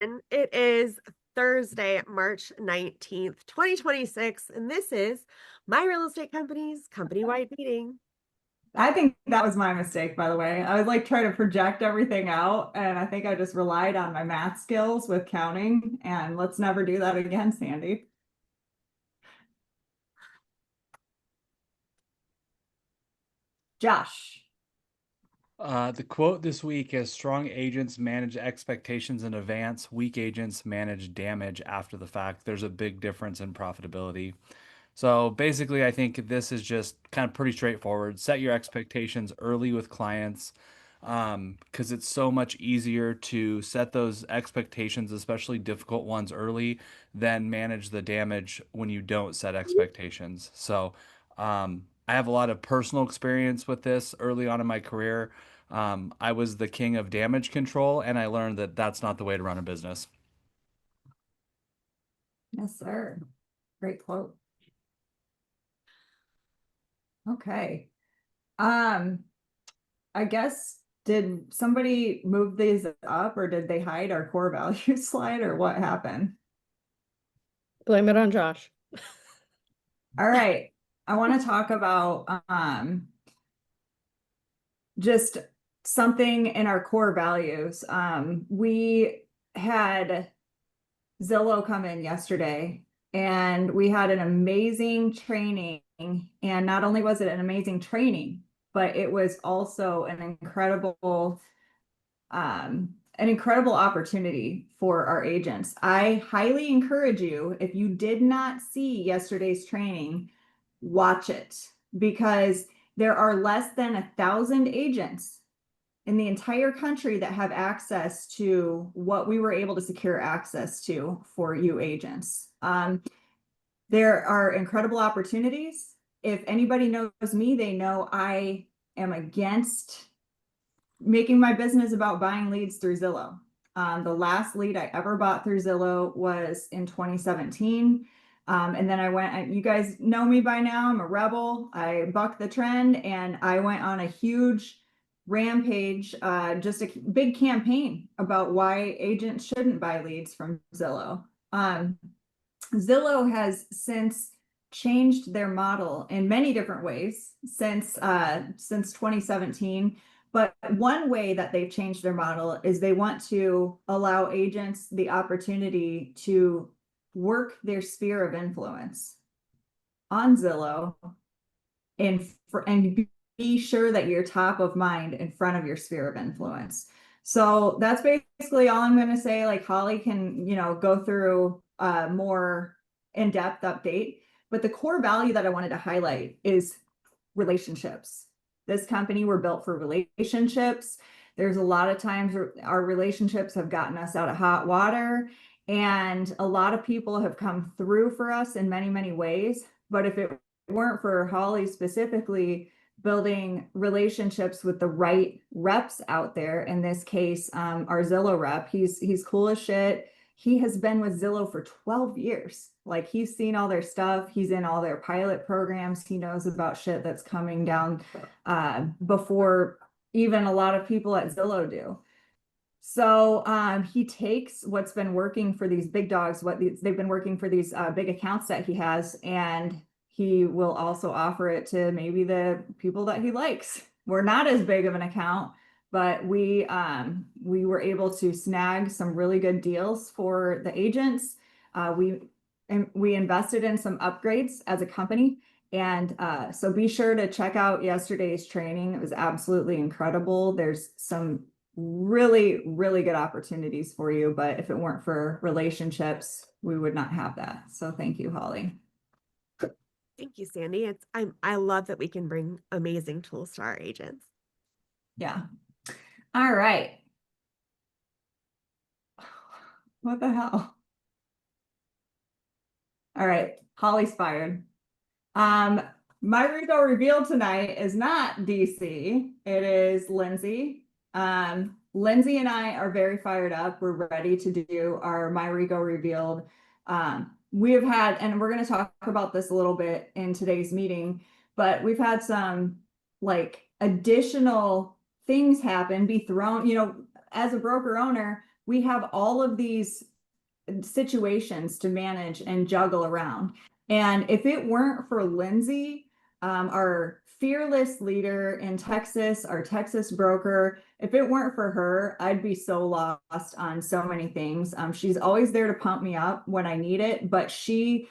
And it is Thursday, March 19th, 2026, and this is My Real Estate Company's company-wide meeting. I think that was my mistake, by the way. I was like trying to project everything out, and I think I just relied on my math skills with counting. And let's never do that again, Sandy. Josh. The quote this week is strong agents manage expectations in advance, weak agents manage damage after the fact. There's a big difference in profitability. So basically, I think this is just kind of pretty straightforward. Set your expectations early with clients because it's so much easier to set those expectations, especially difficult ones, early than manage the damage when you don't set expectations. So I have a lot of personal experience with this early on in my career. I was the king of damage control, and I learned that that's not the way to run a business. Yes, sir. Great quote. Okay. Um, I guess did somebody move these up or did they hide our core value slide or what happened? Blame it on Josh. All right. I want to talk about just something in our core values. We had Zillow come in yesterday and we had an amazing training. And not only was it an amazing training, but it was also an incredible opportunity for our agents. I highly encourage you, if you did not see yesterday's training, watch it because there are less than 1,000 agents in the entire country that have access to what we were able to secure access to for you agents. There are incredible opportunities. If anybody knows me, they know I am against making my business about buying leads through Zillow. The last lead I ever bought through Zillow was in 2017. And then I went, you guys know me by now, I'm a rebel. I bucked the trend and I went on a huge rampage, just a big campaign about why agents shouldn't buy leads from Zillow. Zillow has since changed their model in many different ways since 2017. But one way that they've changed their model is they want to allow agents the opportunity to work their sphere of influence on Zillow and be sure that you're top of mind in front of your sphere of influence. So that's basically all I'm going to say. Like Holly can, go through a more in-depth update. But the core value that I wanted to highlight is relationships. This company, we're built for relationships. There's a lot of times our relationships have gotten us out of hot water, and a lot of people have come through for us in many, many ways. But if it weren't for Holly specifically building relationships with the right reps out there, in this case, our Zillow rep, he's cool as shit. He has been with Zillow for 12 years. Like he's seen all their stuff. He's in all their pilot programs. He knows about shit that's coming down before even a lot of people at Zillow do. So he takes what's been working for these big dogs, they've been working for these big accounts that he has, and he will also offer it to maybe the people that he likes. We're not as big of an account, but we were able to snag some really good deals for the agents. We invested in some upgrades as a company. And so be sure to check out yesterday's training. It was absolutely incredible. There's some really, really good opportunities for you. But if it weren't for relationships, we would not have that. So thank you, Holly. Thank you, Sandy. I love that we can bring amazing tools to our agents. Yeah. All right. What the hell? All right. Holly's fired. MyRECo reveal tonight is not DC. It is Lindsay. Lindsay and I are very fired up. We're ready to do our MyRECo revealed. We have had, and we're going to talk about this a little bit in today's meeting, but we've had some like additional things happen, be thrown, as a broker owner, we have all of these situations to manage and juggle around. And if it weren't for Lindsay, our fearless leader in Texas, our Texas broker, if it weren't for her, I'd be so lost on so many things. She's always there to pump me up when I need it, but she's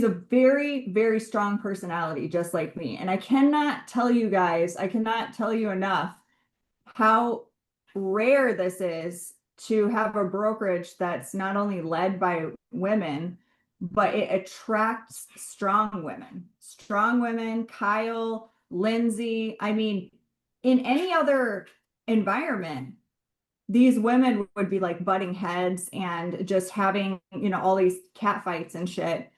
a very, very strong personality, just like me. And I cannot tell you guys, I cannot tell you enough how rare this is to have a brokerage that's not only led by women, but it attracts strong women. Strong women, Kyle, Lindsay. I mean, in any other environment, these women would be like butting heads and just having, all these cat fights and shit.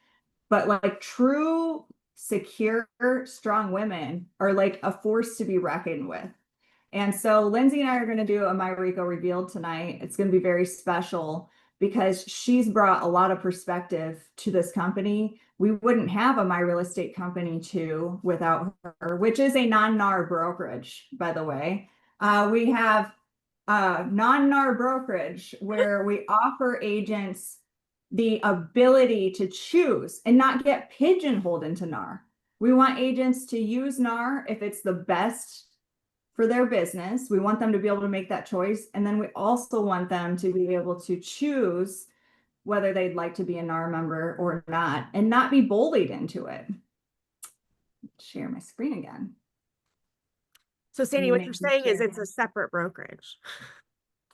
But like true, secure, strong women are like a force to be reckoned with. And so Lindsay and I are going to do a MyRECo reveal tonight. It's going to be very special because she's brought a lot of perspective to this company. We wouldn't have a My Real Estate Company 2 without her, which is a non-NAR brokerage, by the way. We have non-NAR brokerage where we offer agents the ability to choose and not get pigeonholed into NAR. We want agents to use NAR if it's the best for their business. We want them to be able to make that choice. And then we also want them to be able to choose whether they'd like to be a NAR member or not and not be bullied into it. Share my screen again. So Sandy, what you're saying is it's a separate brokerage.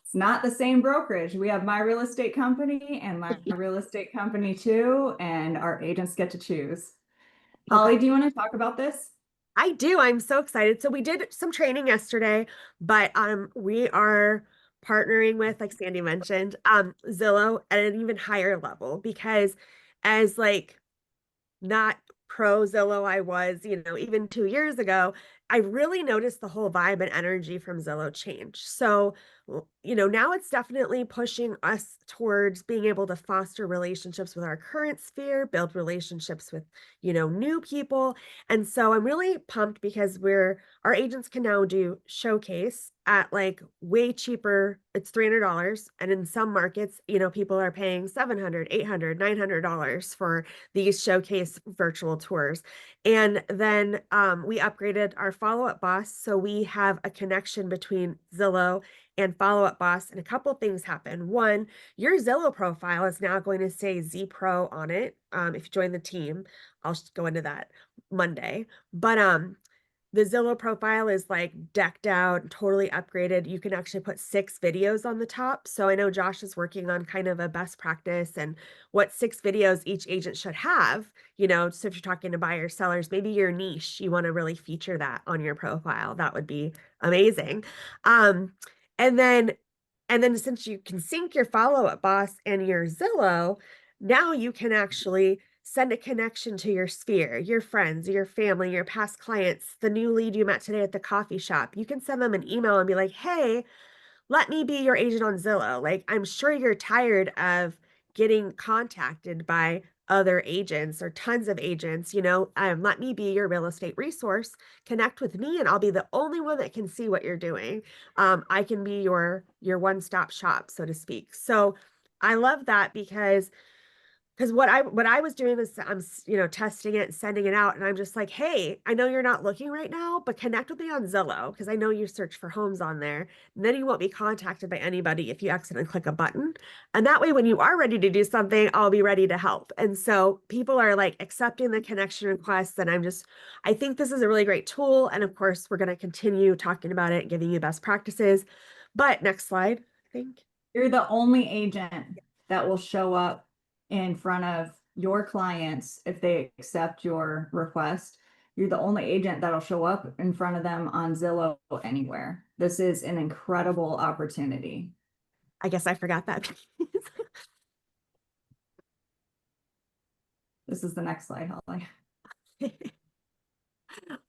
It's not the same brokerage. We have My Real Estate Company and My Real Estate Company 2, and our agents get to choose. Holly, do you want to talk about this? I do. I'm so excited. So we did some training yesterday, but we are partnering with, like Sandy mentioned, Zillow at an even higher level because as like not pro Zillow I was, even 2 years ago, I really noticed the whole vibe and energy from Zillow change. So, now it's definitely pushing us towards being able to foster relationships with our current sphere, build relationships with, new people. And so I'm really pumped because our agents can now do showcase at like way cheaper. It's $300. And in some markets, people are paying $700, $800, $900 for these showcase virtual tours. And then we upgraded our follow-up boss. So we have a connection between Zillow and follow-up boss. And a couple things happen. One, your Zillow profile is now going to say Z Pro on it. If you join the team, I'll go into that Monday. But the Zillow profile is like decked out, totally upgraded. You can actually put 6 videos on the top. So I know Josh is working on kind of a best practice and what 6 videos each agent should have, so if you're talking to buyers, sellers, maybe your niche, you want to really feature that on your profile. That would be amazing. And then since you can sync your follow-up boss and your Zillow, now you can actually send a connection to your sphere, your friends, your family, your past clients, the new lead you met today at the coffee shop. You can send them an email and be like, hey, let me be your agent on Zillow. Like, I'm sure you're tired of getting contacted by other agents or tons of agents, let me be your real estate resource. Connect with me and I'll be the only one that can see what you're doing. I can be your one-stop shop, so to speak. So I love that because what I was doing is I'm testing it and sending it out and I'm just like, hey, I know you're not looking right now, but connect with me on Zillow because I know you search for homes on there. And then you won't be contacted by anybody if you accidentally click a button. And that way, when you are ready to do something, I'll be ready to help. And so people are like accepting the connection requests, and I think this is a really great tool. And of course, we're going to continue talking about it and giving you best practices. But next slide, I think. You're the only agent that will show up in front of your clients if they accept your request. You're the only agent that'll show up in front of them on Zillow anywhere. This is an incredible opportunity. I guess I forgot that. This is the next slide, Holly.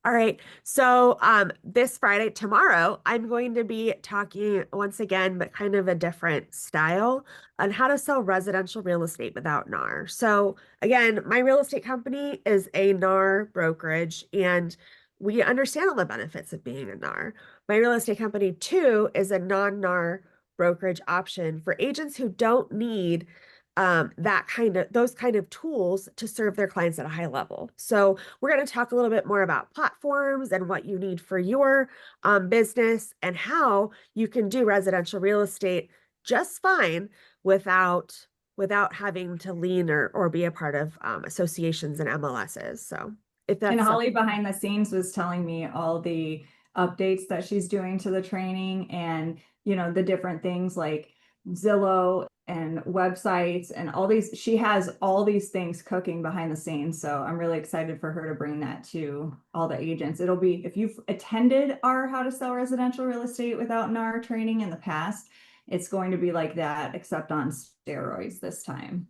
All right. So this Friday, tomorrow, I'm going to be talking once again, but kind of a different style on how to sell residential real estate without NAR. So again, my real estate company is a NAR brokerage, and we understand all the benefits of being a NAR. My real estate company 2 is a non-NAR brokerage option for agents who don't need those kind of tools to serve their clients at a high level. So we're going to talk a little bit more about platforms and what you need for your business and how you can do residential real estate just fine without having to lean or be a part of associations and MLSs. So if that's And Holly something. behind the scenes was telling me all the updates that she's doing to the training and, the different things like Zillow and websites and all these, she has all these things cooking behind the scenes. So I'm really excited for her to bring that to all the agents. It'll be, if you've attended our How to Sell Residential Real Estate Without NAR training in the past, it's going to be like that, except on steroids this time.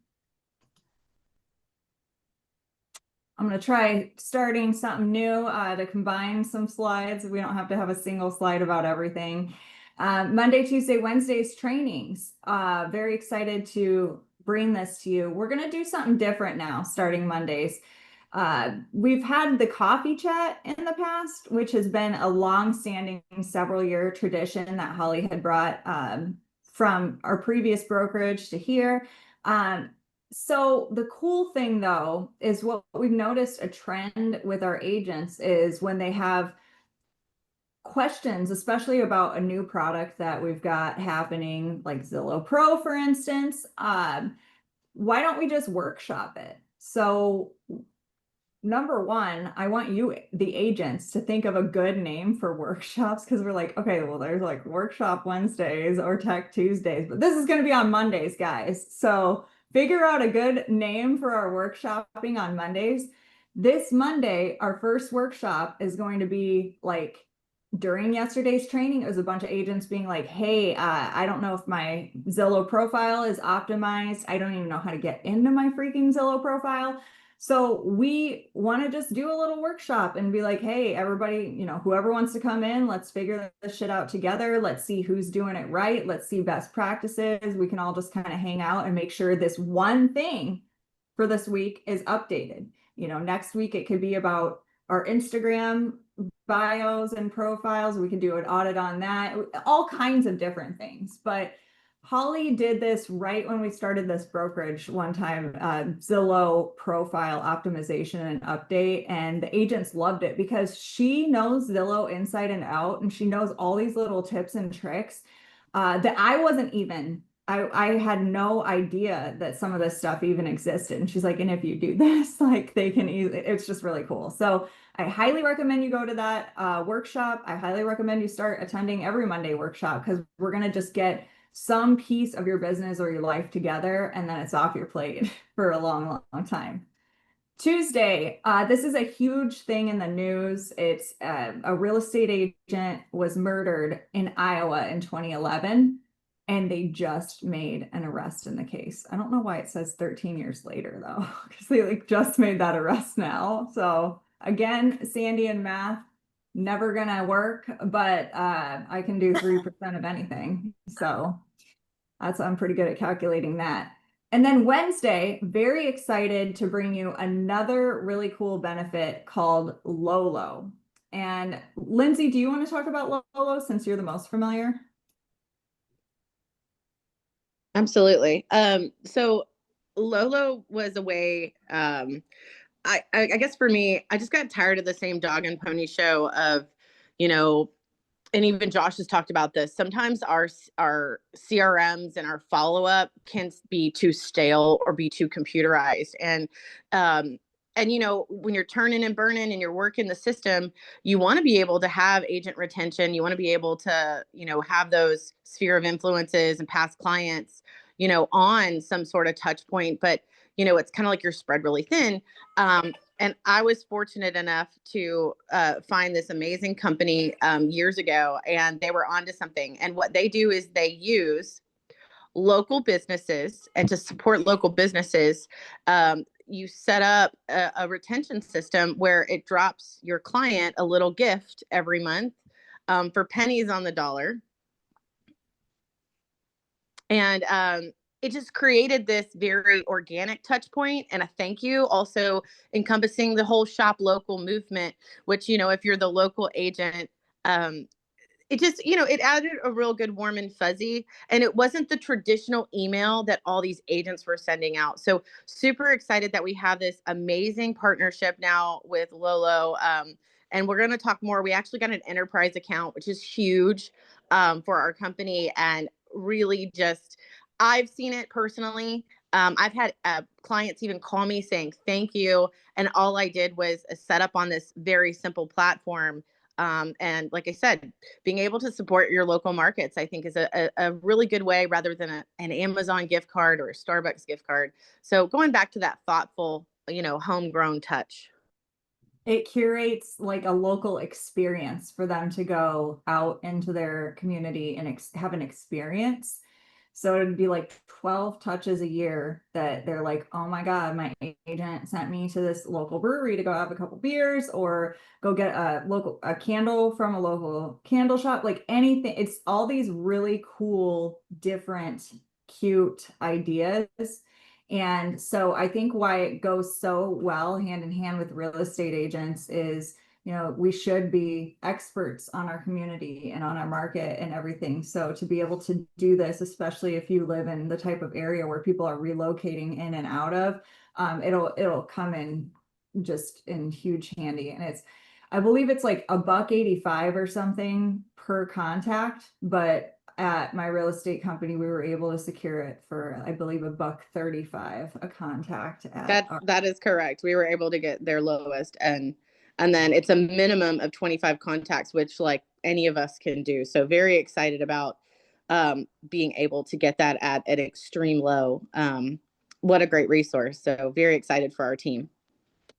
I'm going to try starting something new to combine some slides. We don't have to have a single slide about everything. Monday, Tuesday, Wednesday's trainings. Very excited to bring this to you. We're going to do something different now, starting Mondays. We've had the coffee chat in the past, which has been a long-standing several-year tradition that Holly had brought from our previous brokerage to here. So the cool thing though, is what we've noticed a trend with our agents is when they have questions, especially about a new product that we've got happening, like Zillow Pro, for instance, why don't we just workshop it? So number one, I want you, the agents, to think of a good name for workshops, because we're like, okay, well, there's like workshop Wednesdays or tech Tuesdays, but this is going to be on Mondays, guys. So figure out a good name for our workshopping on Mondays. This Monday, our first workshop is going to be like during yesterday's training. It was a bunch of agents being like, hey, I don't know if my Zillow profile is optimized. I don't even know how to get into my freaking Zillow profile. So we want to just do a little workshop and be like, hey, everybody, whoever wants to come in, let's figure this shit out together. Let's see who's doing it right. Let's see best practices. We can all just kind of hang out and make sure this one thing for this week is updated. Next week it could be about our Instagram bios and profiles. We can do an audit on that, all kinds of different things. But Holly did this right when we started this brokerage one time, Zillow profile optimization and update, and the agents loved it because she knows Zillow inside and out, and she knows all these little tips and tricks that I had no idea that some of this stuff even existed. And she's like, and if you do this, like they can easily, it's just really cool. So I highly recommend you go to that workshop. I highly recommend you start attending every Monday workshop, because we're going to just get some piece of your business or your life together, and then it's off your plate for a long, long time. Tuesday, this is a huge thing in the news. It's a real estate agent was murdered in Iowa in 2011, and they just made an arrest in the case. I don't know why it says 13 years later though, because they just made that arrest now. So again, Sandy and math, never gonna work, but I can do 3% of anything. So I'm pretty good at calculating that. And then Wednesday, very excited to bring you another really cool benefit called Lolo. And Lindsay, do you want to talk about Lolo since you're the most familiar? Absolutely. So Lolo was a way, I guess for me, I just got tired of the same dog and pony show of, and even Josh has talked about this. Sometimes our CRMs and our follow-up can be too stale or be too computerized. And when you're turning and burning and you're working the system, you want to be able to have agent retention. You want to be able to, have those sphere of influences and past clients, on some sort of touch point. But, it's kind of like you're spread really thin. And I was fortunate enough to find this amazing company years ago, and they were onto something. And what they do is they use local businesses, and to support local businesses, you set up a retention system where it drops your client a little gift every month for pennies on the dollar. And it just created this very organic touch point and a thank you, also encompassing the whole shop local movement, which, if you're the local agent, it just, it added a real good warm and fuzzy. And it wasn't the traditional email that all these agents were sending out. So super excited that we have this amazing partnership now with Lolo. And we're going to talk more. We actually got an enterprise account, which is huge for our company. And really just, I've seen it personally. I've had clients even call me saying, thank you. And all I did was set up on this very simple platform. And like I said, being able to support your local markets, I think is a really good way rather than an Amazon gift card or a Starbucks gift card. So going back to that thoughtful, homegrown touch. It curates like a local experience for them to go out into their community and have an experience. So it'd be like 12 touches a year that they're like, oh my God, my agent sent me to this local brewery to go have a couple beers or go get a candle from a local candle shop, like anything. It's all these really cool, different, cute ideas. And so I think why it goes so well hand in hand with real estate agents is, we should be experts on our community and on our market and everything. So to be able to do this, especially if you live in the type of area where people are relocating in and out of, it'll come in just in huge handy. And I believe it's like $1.85 or something per contact, but at my real estate company, we were able to secure it for, I believe, $1.35 a contact. That is correct. We were able to get their lowest, and then it's a minimum of 25 contacts, which like any of us can do. So very excited about being able to get that at an extreme low. What a great resource. So very excited for our team.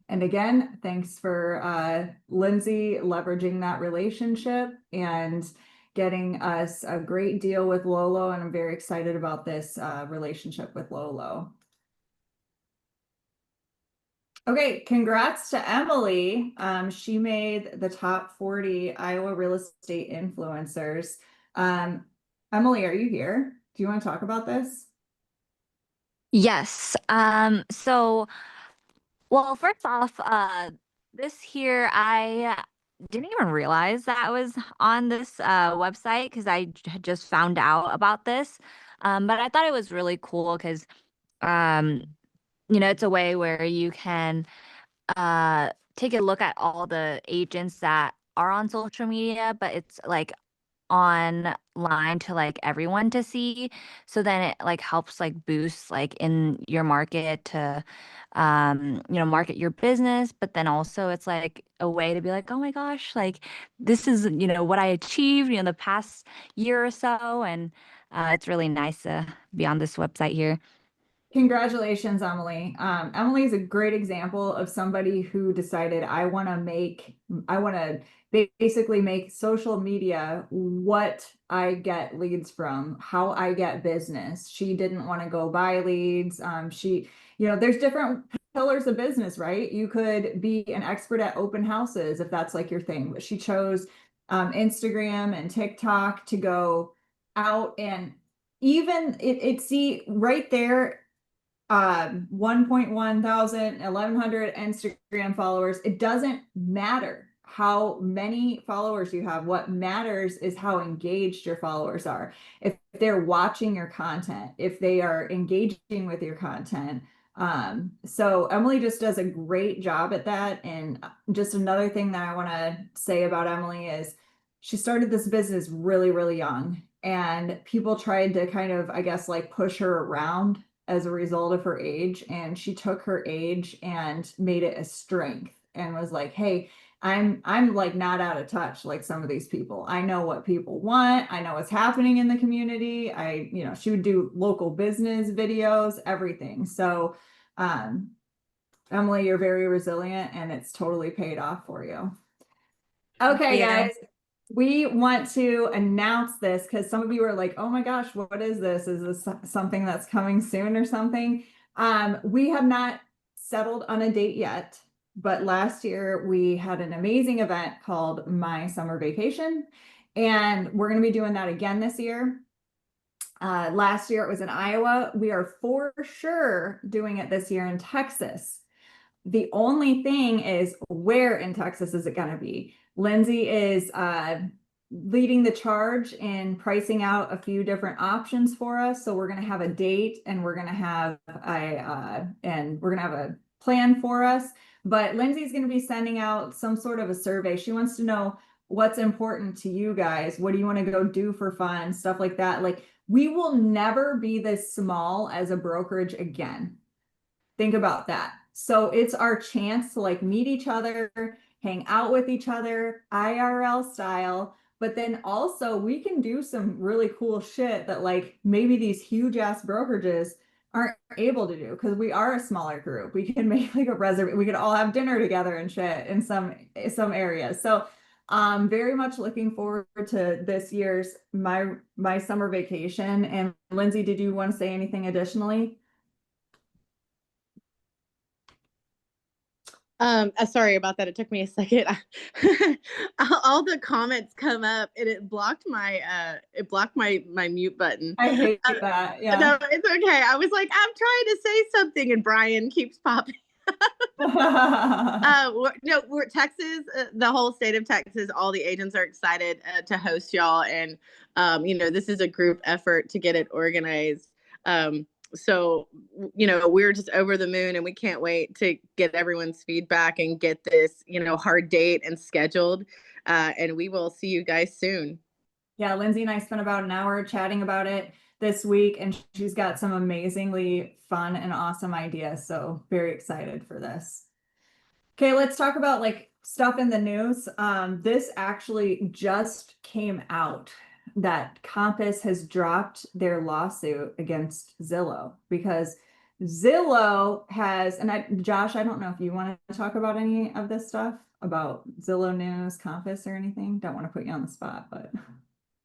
And again, thanks for Lindsay leveraging that relationship and getting us a great deal with Lolo. And I'm very excited about this relationship with Lolo. Okay, congrats to Emily. She made the top 40 Iowa real estate influencers. Emily, are you here? Do you want to talk about this? Yes. Well, first off, this here, I didn't even realize that I was on this website because had just found out about this. But I thought it was really cool because, um, it's a way where you can take a look at all the agents that are on social media, but it's like online to like everyone to see. So then it like helps like boost like in your market to market your business, but then also it's like a way to be like, oh my gosh, like this is what I achieved the past year or so. And it's really nice to be on this website here. Congratulations, Emily. Emily is a great example of somebody who decided I want to basically make social media what I get leads from, how I get business. She didn't want to go buy leads. There's different pillars of business, right? You could be an expert at open houses if that's like your thing, but she chose Instagram and TikTok to go out and even see right there 1.1 thousand, 1,100 Instagram followers. It doesn't matter how many followers you have. What matters is how engaged your followers are. If they're watching your content, if they are engaging with your content. So Emily just does a great job at that. And just another thing that I want to say about Emily is she started this business really, really young. And people tried to kind of, I guess, like push her around as a result of her age, and she took her age and made it a strength and was like, hey, I'm like not out of touch like some of these people. I know what people want. I know what's happening in the community. She would do local business videos, everything. So Emily, you're very resilient and it's totally paid off for you. Okay, guys. We want to announce this because some of you are like, oh my gosh, what is this? Is this something that's coming soon or something? We have not settled on a date yet, but last year we had an amazing event called My Summer Vacation, and we're going to be doing that again this year. Last year it was in Iowa. We are for sure doing it this year in Texas. The only thing is, where in Texas is it going to be? Lindsay is leading the charge in pricing out a few different options for us. So we're going to have a date and we're going to have a plan for us. But Lindsay's going to be sending out some sort of a survey. She wants to know what's important to you guys. What do you want to go do for fun? Stuff like that. Like, we will never be this small as a brokerage again. Think about that. So it's our chance to like meet each other, hang out with each other, IRL style. But then also we can do some really cool shit that like maybe these huge ass brokerages aren't able to do because we are a smaller group. We can make like a reservation. We could all have dinner together and shit in some areas. So very much looking forward to this year's my summer vacation. And Lindsay, did you want to say anything additionally? Sorry about that. It took me a second. All the comments come up and it blocked my mute button. I hate that. Yeah. No, it's okay. I was like, I'm trying to say something and Brian keeps popping. We're Texas, the whole state of Texas, all the agents are excited to host y'all. And, this is a group effort to get it organized. So, we're just over the moon and we can't wait to get everyone's feedback and get this, hard date and scheduled. And we will see you guys soon. Yeah, Lindsay and I spent about an hour chatting about it this week, and she's got some amazingly fun and awesome ideas. So very excited for this. Okay, let's talk about like stuff in the news. This actually just came out that Compass has dropped their lawsuit against Zillow because Zillow has, Josh, I don't know if you want to talk about any of this stuff about Zillow news, Compass or anything. Don't want to put you on the spot, but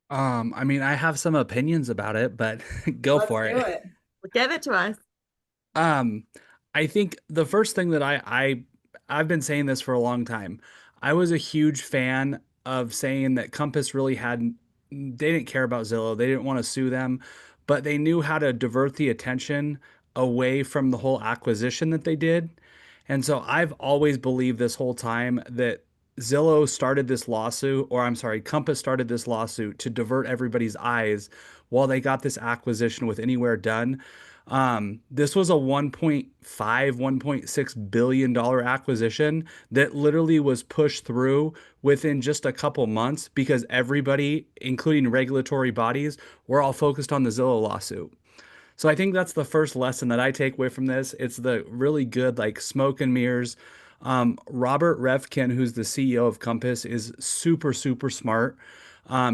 I mean, I have some opinions about it, but go let's for do it. it. Give it to us. I think the first thing that I've been saying this for a long time. I was a huge fan of saying that Compass really they didn't care about Zillow. They didn't want to sue them, but they knew how to divert the attention away from the whole acquisition that they did. And so I've always believed this whole time that Zillow started this lawsuit, or I'm sorry, Compass started this lawsuit to divert everybody's eyes while they got this acquisition with Anywhere done. This was a 1.6 billion dollar acquisition that literally was pushed through within just a couple months because everybody, including regulatory bodies, were all focused on the Zillow lawsuit. So I think that's the first lesson that I take away from this. It's the really good, like, smoke and mirrors. Robert Revkin, who's the CEO of Compass, is super, super smart.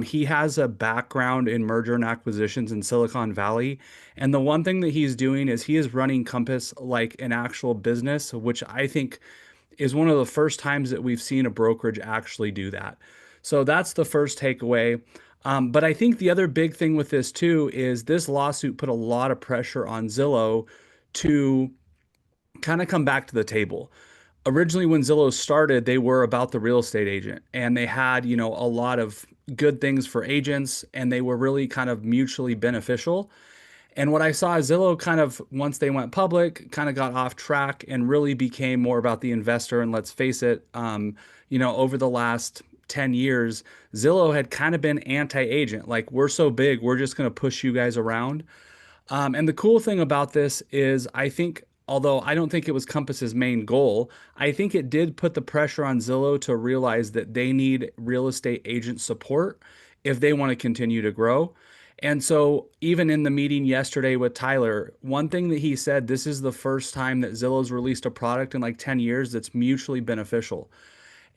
He has a background in merger and acquisitions in Silicon Valley. And the one thing that he's doing is he is running Compass like an actual business, which I think is one of the first times that we've seen a brokerage actually do that. So that's the first takeaway. But I think the other big thing with this too is this lawsuit put a lot of pressure on Zillow to kind of come back to the table. Originally, when Zillow started, they were about the real estate agent and they had, a lot of good things for agents and they were really kind of mutually beneficial. And what I saw is Zillow kind of, once they went public, kind of got off track and really became more about the investor. And let's face it, over the last 10 years, Zillow had kind of been anti-agent. Like, we're so big, we're just going to push you guys around. And the cool thing about this is I think, although I don't think it was Compass's main goal, I think it did put the pressure on Zillow to realize that they need real estate agent support if they want to continue to grow. And so even in the meeting yesterday with Tyler, one thing that he said, this is the first time that Zillow's released a product in like 10 years that's mutually beneficial.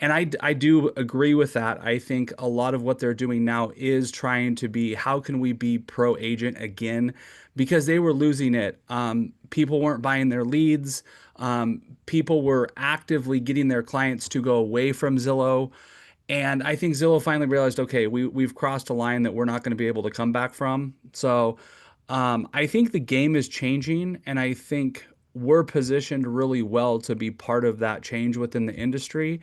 And I do agree with that. I think a lot of what they're doing now is trying to be, how can we be pro agent again? Because they were losing it. People weren't buying their leads. People were actively getting their clients to go away from Zillow. And I think Zillow finally realized, okay, we've crossed a line that we're not going to be able to come back from. So I think the game is changing, and I think we're positioned really well to be part of that change within the industry.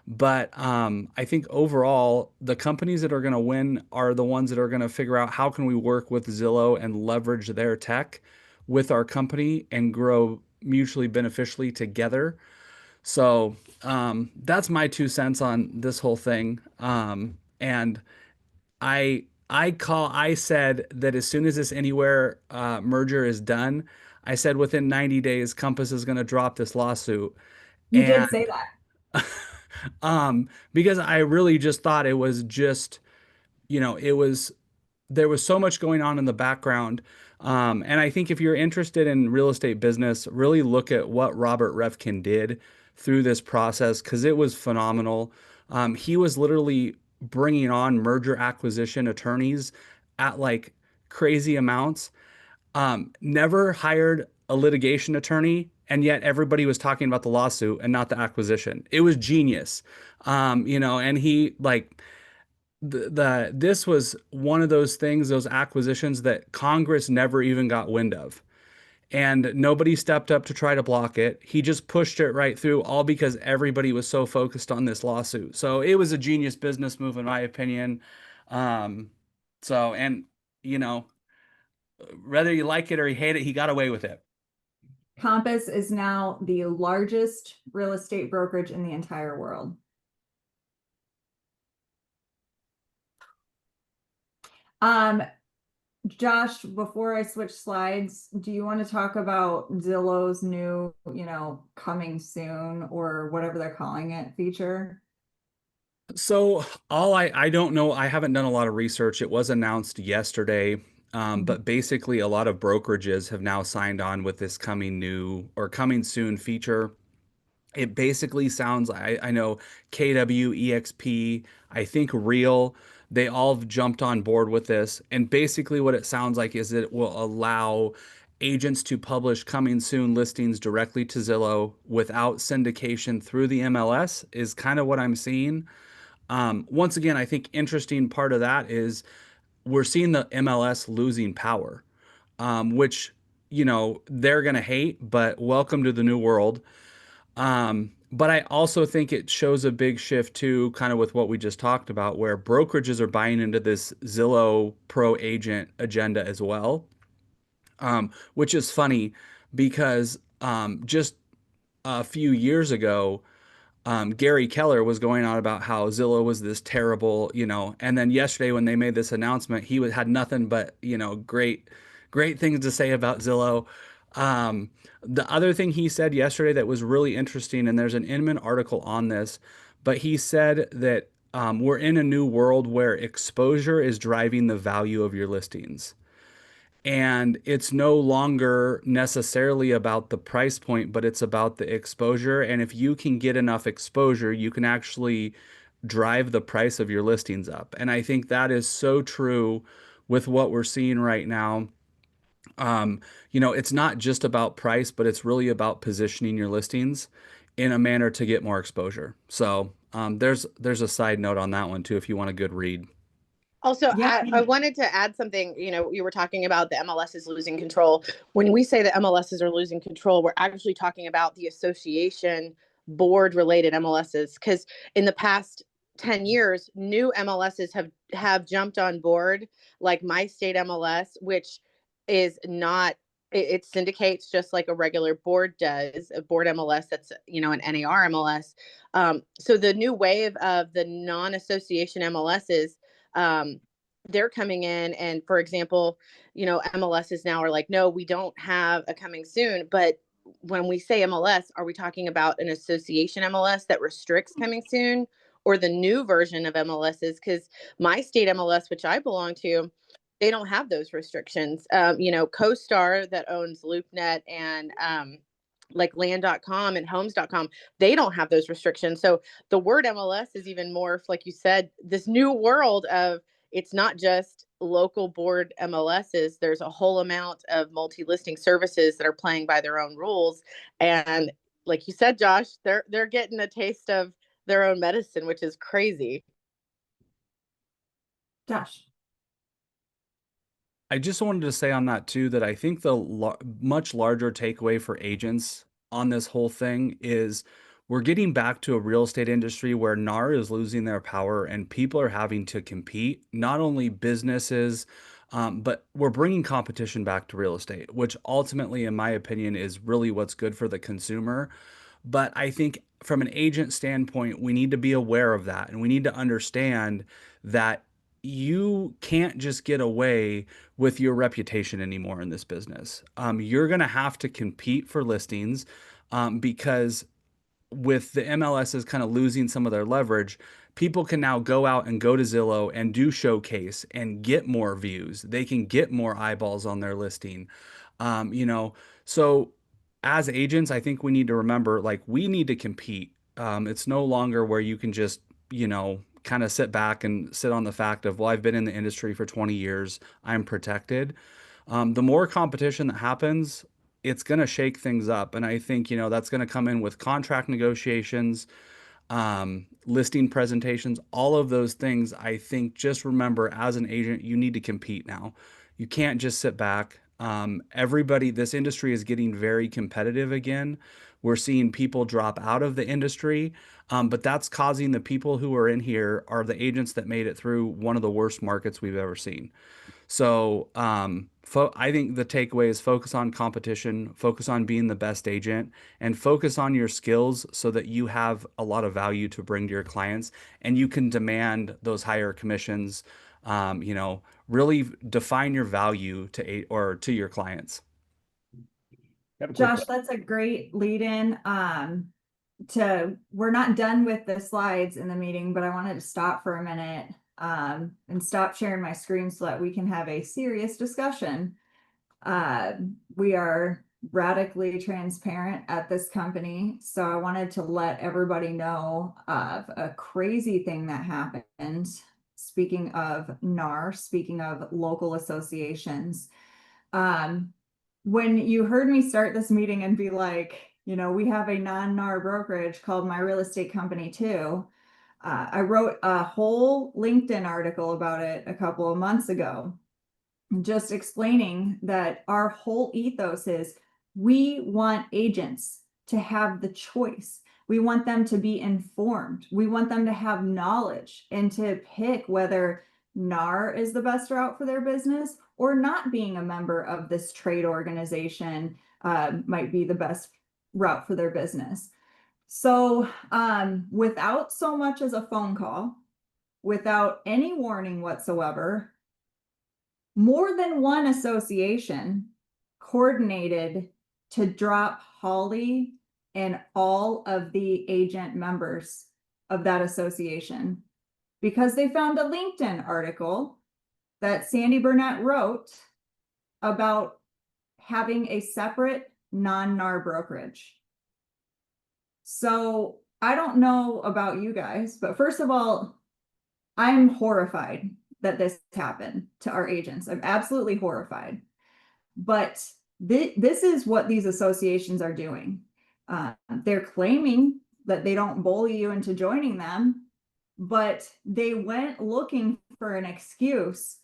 But I think overall, the companies that are going to win are the ones that are going to figure out how can we work with Zillow and leverage their tech with our company and grow mutually beneficially together. So that's my 2 cents on this whole thing. And I said that as soon as this Anywhere merger is done, I said within 90 days Compass is going to drop this lawsuit. You And did say that. because I really just thought it was just, it was there was so much going on in the background. And I think if you're interested in real estate business, really look at what Robert Refkin did through this process because it was phenomenal. He was literally bringing on merger acquisition attorneys at like crazy amounts. Never hired a litigation attorney, and yet everybody was talking about the lawsuit and not the acquisition. It was genius. And he like this was one of those things, those acquisitions that Congress never even got wind of. And nobody stepped up to try to block it. He just pushed it right through, all because everybody was so focused on this lawsuit. So it was a genius business move, in my opinion. Um, and you know, whether you like it or you hate it, he got away with it. Compass is now the largest real estate brokerage in the entire world. Josh, before I switch slides, do you want to talk about Zillow's new, coming soon or whatever they're calling it feature? So I don't know. I haven't done a lot of research. It was announced yesterday. But basically a lot of brokerages have now signed on with this coming new or coming soon feature. It basically sounds, I know KW, EXP, I think Real, they all have jumped on board with this. And basically what it sounds like is it will allow agents to publish coming soon listings directly to Zillow without syndication through the MLS is kind of what I'm seeing. Once again, I think interesting part of that is we're seeing the MLS losing power, which, they're going to hate, but welcome to the new world. But I also think it shows a big shift too, kind of with what we just talked about, where brokerages are buying into this Zillow Pro agent agenda as well, which is funny because just a few years ago, Gary Keller was going on about how Zillow was this terrible, and then yesterday when they made this announcement, had nothing but, great things to say about Zillow. Um, the other thing he said yesterday that was really interesting, and there's an Inman article on this, but he said that we're in a new world where exposure is driving the value of your listings. And it's no longer necessarily about the price point, but it's about the exposure. And if you can get enough exposure, you can actually drive the price of your listings up. And I think that is so true with what we're seeing right now. It's not just about price, but it's really about positioning your listings in a manner to get more exposure. So there's a side note on that one too, if you want a good read. Also, Yeah. I wanted to add something. You were talking about the MLS is losing control. When we say the MLSs are losing control, we're actually talking about the association board related MLSs. Because in the past 10 years, new MLSs have jumped on board, like my state MLS, which is not, it syndicates just like a regular board does, a board MLS that's, an NAR MLS. So the new wave of the non-association MLSs, they're coming in, and for example, MLSs now are like, no, we don't have a coming soon. But when we say MLS, are we talking about an association MLS that restricts coming soon, or the new version of MLSs? Because my state MLS, which I belong to, they don't have those restrictions. CoStar that owns LoopNet and like land.com and homes.com, they don't have those restrictions. So the word MLS is even more, like you said, this new world of, it's not just local board MLSs. There's a whole amount of multi-listing services that are playing by their own rules. And like you said, Josh, they're getting a taste of their own medicine, which is crazy. Josh. I just wanted to say on that too that I think the much larger takeaway for agents on this whole thing is we're getting back to a real estate industry where NAR is losing their power and people are having to compete, not only businesses, but we're bringing competition back to real estate, which ultimately, in my opinion, is really what's good for the consumer. But I think from an agent standpoint, we need to be aware of that and we need to understand that you can't just get away with your reputation anymore in this business. You're going to have to compete for listings, because with the MLSs kind of losing some of their leverage, people can now go out and go to Zillow and do showcase and get more views. They can get more eyeballs on their listing. You know, so as agents, I think we need to remember, like, we need to compete. It's no longer where you can just, kind of sit back and sit on the fact of, well, I've been in the industry for 20 years, I'm protected. The more competition that happens, it's going to shake things up. And I think, that's going to come in with contract negotiations, listing presentations, all of those things. I think just remember, as an agent, you need to compete now. You can't just sit back. Everybody, this industry is getting very competitive again. We're seeing people drop out of the industry, but that's causing the people who are in here are the agents that made it through one of the worst markets we've ever seen. So I think the takeaway is focus on competition, focus on being the best agent, and focus on your skills so that you have a lot of value to bring to your clients and you can demand those higher commissions. Really define your value to your clients. Josh, that's a great lead in. We're not done with the slides in the meeting, but I wanted to stop for a minute and stop sharing my screen so that we can have a serious discussion. We are radically transparent at this company, so I wanted to let everybody know of a crazy thing that happened. Speaking of NAR, speaking of local associations, when you heard me start this meeting and be like, we have a non-NAR brokerage called My Real Estate Company too. I wrote a whole LinkedIn article about it a couple of months ago, just explaining that our whole ethos is we want agents to have the choice. We want them to be informed. We want them to have knowledge and to pick whether NAR is the best route for their business or not being a member of this trade organization might be the best route for their business. So without so much as a phone call, without any warning whatsoever, more than one association coordinated to drop Holly and all of the agent members of that association because they found a LinkedIn article that Sandy Burnett wrote about having a separate non-NAR brokerage. So I don't know about you guys, but first of all, I'm horrified that this happened to our agents. I'm absolutely horrified. But this is what these associations are doing. They're claiming that they don't bully you into joining them, but they went looking for an excuse.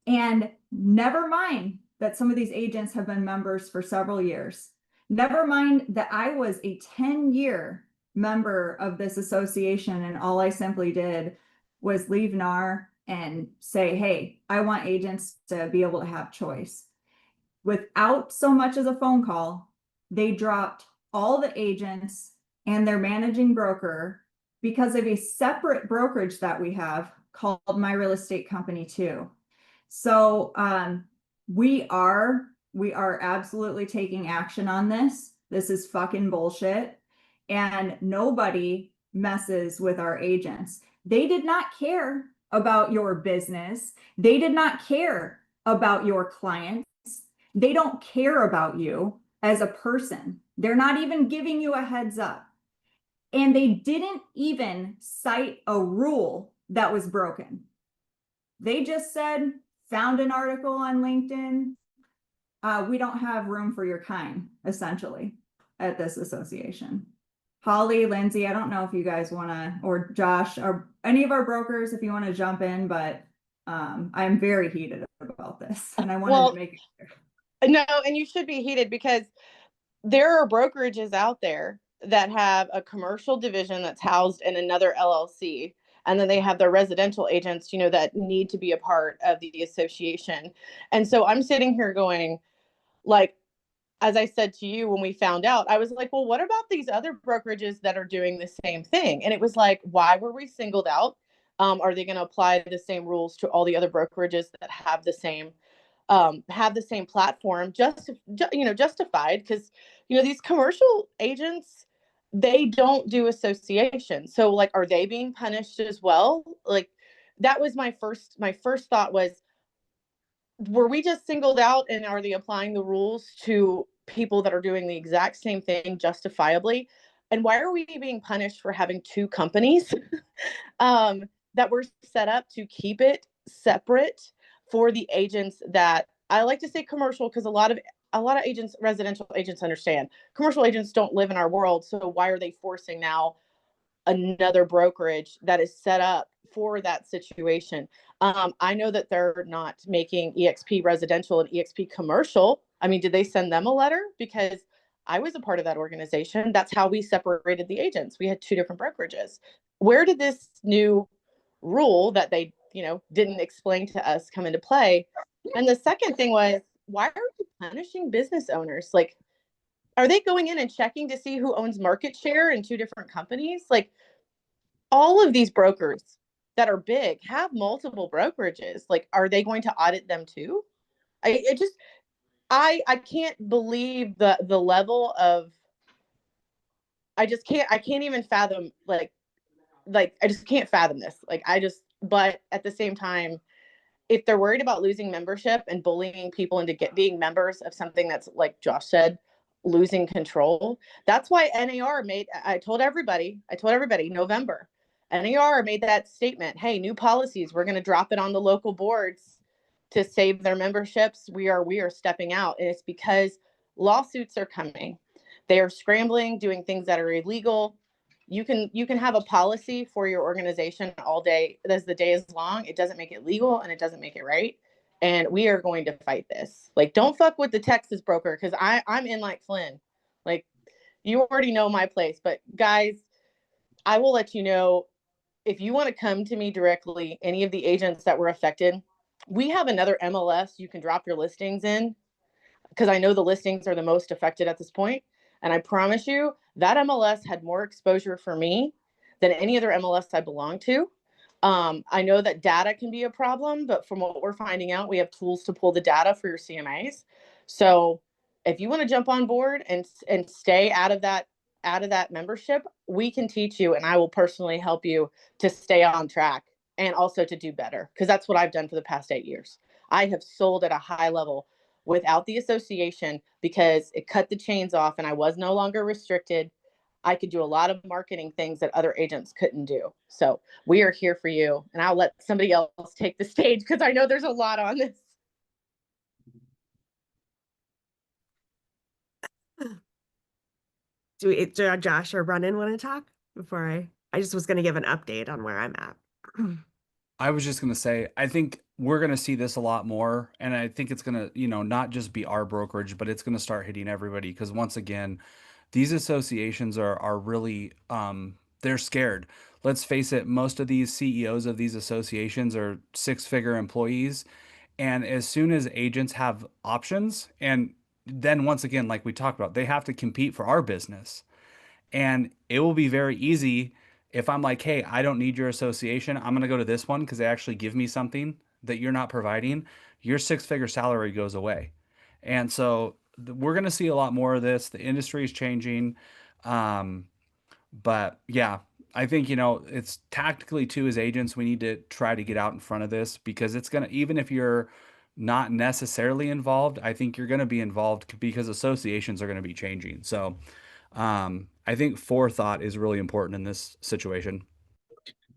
And never mind that some of these agents have been members for several years. Never mind that I was a 10-year member of this association, and all I simply did was leave NAR and say, hey, I want agents to be able to have choice. Without so much as a phone call, they dropped all the agents and their managing broker because of a separate brokerage that we have called My Real Estate Company too. So we are absolutely taking action on this. This is fucking bullshit. And nobody messes with our agents. They did not care about your business. They did not care about your clients. They don't care about you as a person. They're not even giving you a heads up. And they didn't even cite a rule that was broken. They just said, found an article on LinkedIn. We don't have room for your kind, essentially, at this association. Holly, Lindsay, I don't know if you guys want to, or Josh, or any of our brokers, if you want to jump in, but I'm very heated about this, and I wanted to make it clear. No, and you should be heated because there are brokerages out there that have a commercial division that's housed in another LLC. And then they have their residential agents, that need to be a part of the association. And so I'm sitting here going, like, as I said to you, when we found out, I was like, well, what about these other brokerages that are doing the same thing? And it was like, why were we singled out? Are they going to apply the same rules to all the other brokerages that have the same platform, justified? Because these commercial agents, they don't do association, so like, are they being punished as well? Like, that was my first thought was, were we just singled out, and are they applying the rules to people that are doing the exact same thing justifiably? And why are we being punished for having two companies that were set up to keep it separate for the agents that, I like to say commercial, because a lot of agents, residential agents, understand commercial agents don't live in our world. So why are they forcing now another brokerage that is set up for that situation? I know that they're not making EXP residential and EXP commercial. I mean, did they send them a letter? Because I was a part of that organization. That's how we separated the agents. We had two different brokerages. Where did this new rule that they, didn't explain to us come into play? And the second thing was, why are you punishing business owners? Like, are they going in and checking to see who owns market share in two different companies? Like, all of these brokers that are big have multiple brokerages. Like, are they going to audit them too? I can't believe the level of, I can't even fathom, like I just can't fathom this. But at the same time, if they're worried about losing membership and bullying people into being members of something that's, like Josh said, losing control, that's why NAR I told everybody November, NAR made that statement. Hey, new policies, we're going to drop it on the local boards to save their memberships. We are stepping out. And it's because lawsuits are coming. They are scrambling, doing things that are illegal. You can have a policy for your organization all day as the day is long. It doesn't make it legal, and it doesn't make it right. And we are going to fight this. Like, don't fuck with the Texas broker, because I'm in like Flynn. Like, you already know my place. But guys, I will let you know, if you want to come to me directly, any of the agents that were affected, we have another MLS you can drop your listings in, because I know the listings are the most affected at this point. And I promise you, that MLS had more exposure for me than any other MLS I belong to. I know that data can be a problem, but from what we're finding out, we have tools to pull the data for your CMAs. So if you want to jump on board and stay out of that membership, we can teach you, and I will personally help you to stay on track and also to do better, because that's what I've done for the past 8 years. I have sold at a high level without the association, because it cut the chains off and I was no longer restricted. I could do a lot of marketing things that other agents couldn't do. So we are here for you, and I'll let somebody else take the stage, because I know there's a lot on this. Do Josh or Brennan want to talk before I just was going to give an update on where I'm at. I was just going to say, I think we're going to see this a lot more. And I think it's going to, not just be our brokerage, but it's going to start hitting everybody. Because once again, these associations are really, they're scared. Let's face it, most of these CEOs of these associations are six-figure employees. And as soon as agents have options, and then once again, like we talked about, they have to compete for our business. And it will be very easy if I'm like, hey, I don't need your association. I'm going to go to this one because they actually give me something that you're not providing. Your six-figure salary goes away. And so we're going to see a lot more of this. The industry is changing. But yeah, I think, it's tactically too, as agents, we need to try to get out in front of this, because it's going to, even if you're not necessarily involved, I think you're going to be involved, because associations are going to be changing. So I think forethought is really important in this situation.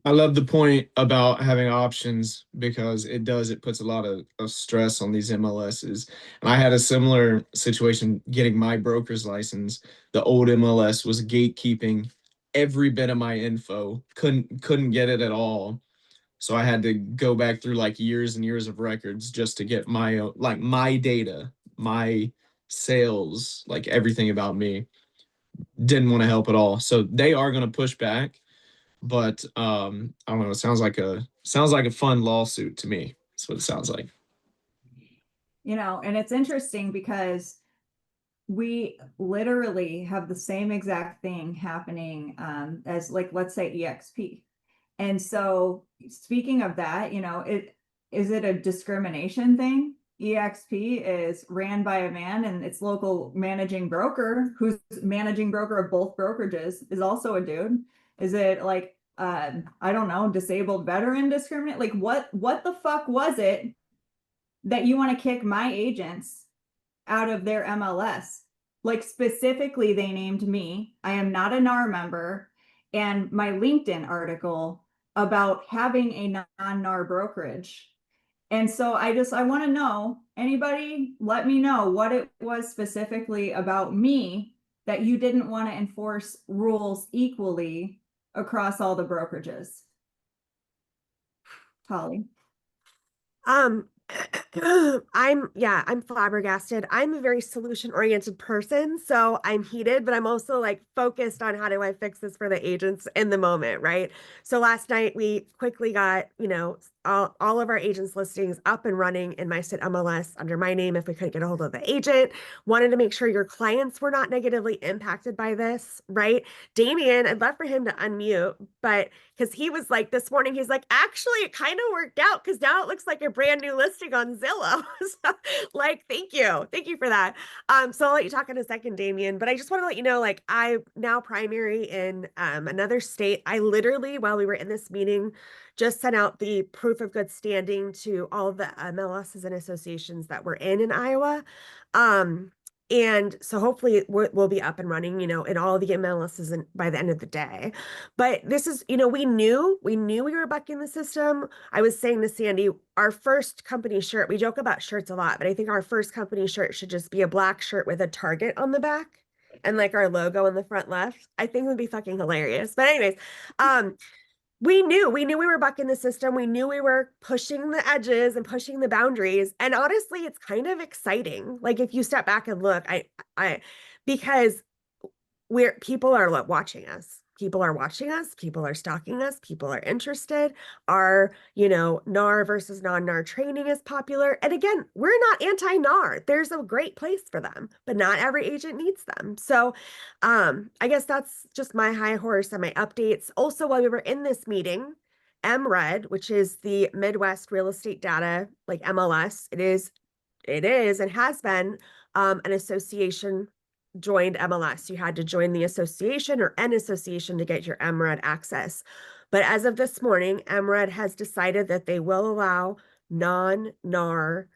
I love the point about having options, because it puts a lot of stress on these MLSs. And I had a similar situation getting my broker's license. The old MLS was gatekeeping every bit of my info, couldn't get it at all. So I had to go back through like years and years of records just to get my data, my sales, like everything about me. Didn't want to help at all. So they are going to push back, but I don't know. It sounds like a fun lawsuit to me. That's what it sounds like. And it's interesting because we literally have the same exact thing happening as, like, let's say EXP. And so speaking of that, is it a discrimination thing? EXP is ran by a man, and its local managing broker, who's managing broker of both brokerages, is also a dude. Is it like, I don't know, disabled veteran discriminate? Like what the fuck was it that you want to kick my agents out of their MLS? Like specifically, they named me. I am not a NAR member, and my LinkedIn article about having a non-NAR brokerage. And so I want to know, anybody let me know what it was specifically about me that you didn't want to enforce rules equally across all the brokerages. Holly. I'm flabbergasted. I'm a very solution-oriented person, so I'm heated, but I'm also like focused on how do I fix this for the agents in the moment, right? So last night we quickly got, all of our agents listings up and running in my state MLS under my name if we couldn't get a hold of the agent. Wanted to make sure your clients were not negatively impacted by this, right? Damien, I'd love for him to unmute, but because he was like this morning, he's like, actually, it kind of worked out because now it looks like a brand new listing on Zillow. So, like, thank you for that. So I'll let you talk in a second, Damien. But I just want to let you know, like, I now primary in another state. I literally, while we were in this meeting, just sent out the proof of good standing to all of the MLSs and associations that were in Iowa. And so hopefully we'll be up and running, in all the MLSs by the end of the day. But this is, we knew we were bucking the system. I was saying to Sandy, our first company shirt, we joke about shirts a lot, but I think our first company shirt should just be a black shirt with a target on the back and like our logo in the front left. I think it would be fucking hilarious. But anyways, we knew we were bucking the system. We knew we were pushing the edges and pushing the boundaries. And honestly, it's kind of exciting. Like if you step back and look, because people are watching us. People are watching us. People are stalking us. People are interested. Our, NAR versus non-NAR training is popular. And again, we're not anti-NAR. There's a great place for them, but not every agent needs them. So I guess that's just my high horse and my updates. Also, while we were in this meeting, MRED, which is the Midwest Real Estate Data, like MLS, it is and has been an association joined MLS. You had to join the association or an association to get your MRED access. But as of this morning, MRED has decided that they will allow non-NAR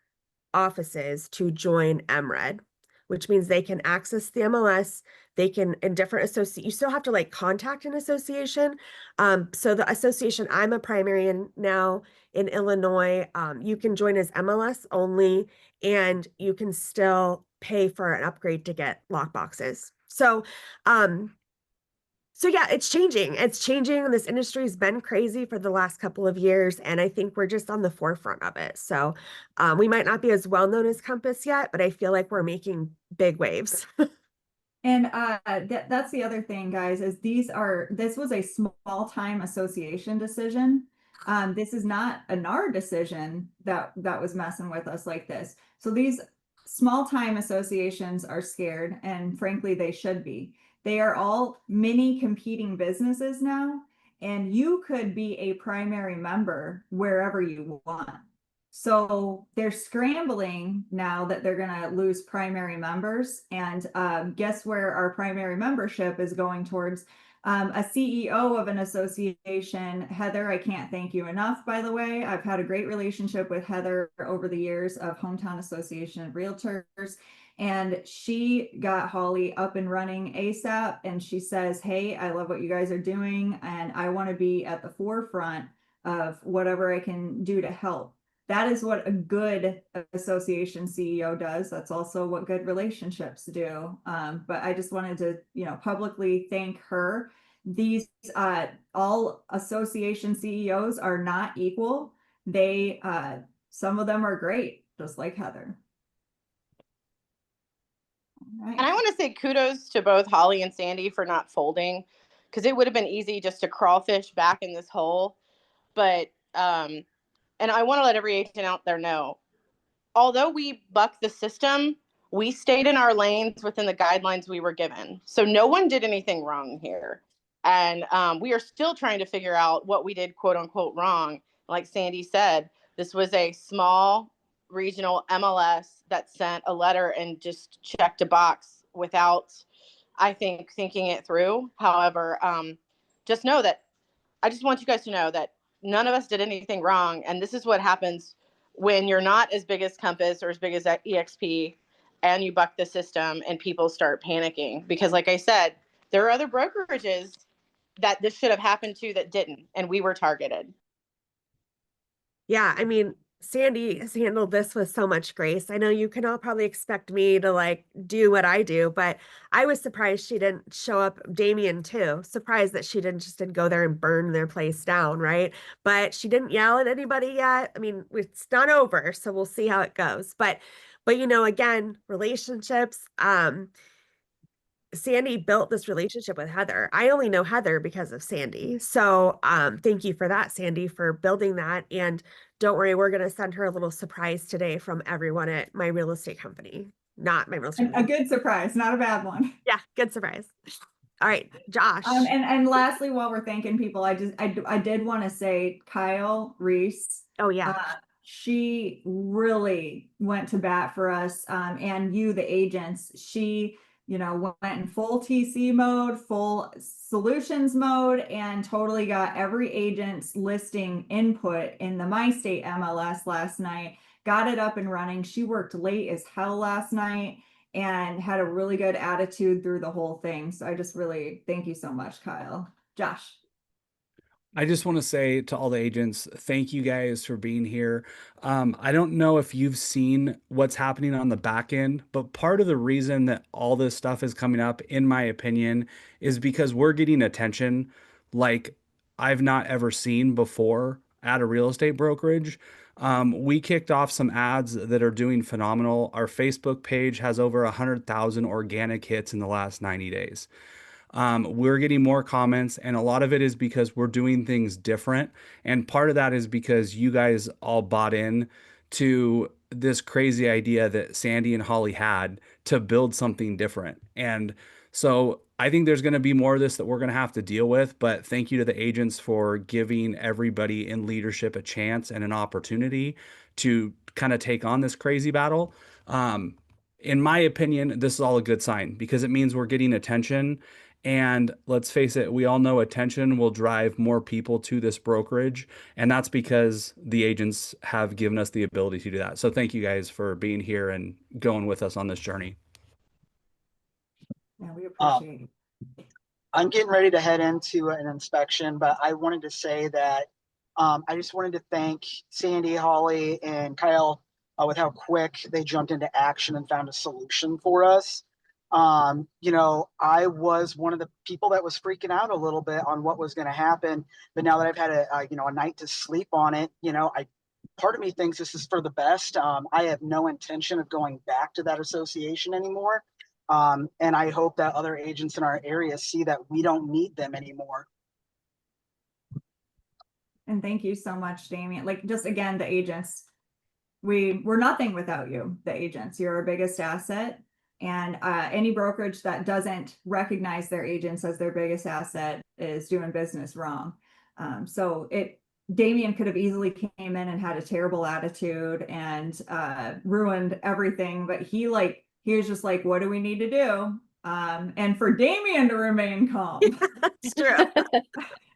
offices to join MRED, which means they can access the MLS. They can, in different you still have to like contact an association. So the association I'm a primary in now in Illinois, you can join as MLS only, and you can still pay for an upgrade to get lock boxes. So yeah, it's changing. It's changing. This industry's been crazy for the last couple of years, and I think we're just on the forefront of it. So we might not be as well known as Compass yet, but I feel like we're making big waves. And that's the other thing, guys, is this was a small time association decision. This is not a NAR decision that was messing with us like this. So these small time associations are scared, and frankly, they should be. They are all mini competing businesses now, and you could be a primary member wherever you want. So they're scrambling now that they're going to lose primary members. And guess where our primary membership is going towards? A CEO of an association, Heather, I can't thank you enough, by the way. I've had a great relationship with Heather over the years of Hometown Association of Realtors. And she got Holly up and running ASAP. And she says, hey, I love what you guys are doing, and I want to be at the forefront of whatever I can do to help. That is what a good association CEO does. That's also what good relationships do. But I just wanted to, publicly thank her. These all association CEOs are not equal. They some of them are great, just like Heather. All right. And I want to say kudos to both Holly and Sandy for not folding, because it would have been easy just to crawfish back in this hole. But and I want to let every agent out there know, although we bucked the system, we stayed in our lanes within the guidelines we were given. So no one did anything wrong here. And we are still trying to figure out what we did, quote unquote, wrong. Like Sandy said, this was a small regional MLS that sent a letter and just checked a box without, I think, thinking it through. However, just know that I just want you guys to know that none of us did anything wrong. And this is what happens when you're not as big as Compass or as big as EXP and you buck the system and people start panicking. Because like I said, there are other brokerages that this should have happened to that didn't, and we were targeted. Yeah, I mean, Sandy has handled this with so much grace. I know you can all probably expect me to like do what I do, but I was surprised she didn't show up. Damien too, surprised that she didn't go there and burn their place down, right? But she didn't yell at anybody yet. I mean, it's not over, so we'll see how it goes. But you know, again, relationships, Sandy built this relationship with Heather. I only know Heather because of Sandy. So thank you for that, Sandy, for building that. And don't worry, we're going to send her a little surprise today from everyone at my real estate company. Not my real estate A company. good surprise, not a bad one. Yeah, good surprise. All right, Josh. And lastly, while we're thanking people, I did want to say Kyle Reese. Oh yeah. She really went to bat for us, and you, the agents. She, you know, went in full TC mode, full solutions mode, and totally got every agent's listing input in the MyState MLS last night. Got it up and running. She worked late as hell last night and had a really good attitude through the whole thing. So I just really thank you so much, Kyle. Josh. I just want to say to all the agents, thank you guys for being here. I don't know if you've seen what's happening on the back end, but part of the reason that all this stuff is coming up, in my opinion, is because we're getting attention like I've not ever seen before at a real estate brokerage. We kicked off some ads that are doing phenomenal. Our Facebook page has over 100,000 organic hits in the last 90 days. We're getting more comments, and a lot of it is because we're doing things different. And part of that is because you guys all bought in to this crazy idea that Sandy and Holly had to build something different. And so I think there's going to be more of this that we're going to have to deal with. But thank you to the agents for giving everybody in leadership a chance and an opportunity to kind of take on this crazy battle. In my opinion, this is all a good sign because it means we're getting attention. And let's face it, we all know attention will drive more people to this brokerage. And that's because the agents have given us the ability to do that. So thank you guys for being here and going with us on this journey. Yeah, we appreciate it. I'm getting ready to head into an inspection, but I wanted to say that I just wanted to thank Sandy, Holly, and Kyle with how quick they jumped into action and found a solution for us. You know, I was one of the people that was freaking out a little bit on what was going to happen, but now that I've had a night to sleep on it, part of me thinks this is for the best. I have no intention of going back to that association anymore. And I hope that other agents in our area see that we don't need them anymore. And thank you so much, Damien. Like, just again, the agents, we're nothing without you, the agents. You're our biggest asset. And any brokerage that doesn't recognize their agents as their biggest asset is doing business wrong. Damien could have easily came in and had a terrible attitude and ruined everything, but he was just like, what do we need to do? And for Damien to remain calm. That's true.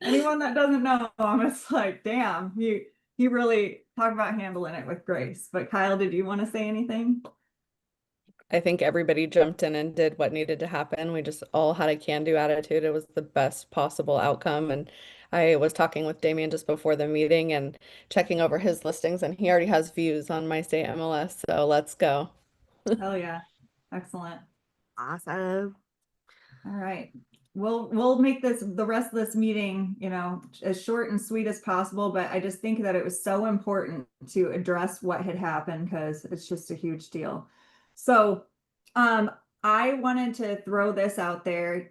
Anyone that doesn't know him, it's like, damn, he really talk about handling it with grace. But Kyle, did you want to say anything? I think everybody jumped in and did what needed to happen. We just all had a can-do attitude. It was the best possible outcome. And I was talking with Damien just before the meeting and checking over his listings, and he already has views on MyState MLS. So let's go. Hell yeah. Excellent. Awesome. All right. We'll make the rest of this meeting, as short and sweet as possible, but I just think that it was so important to address what had happened because it's just a huge deal. So I wanted to throw this out there.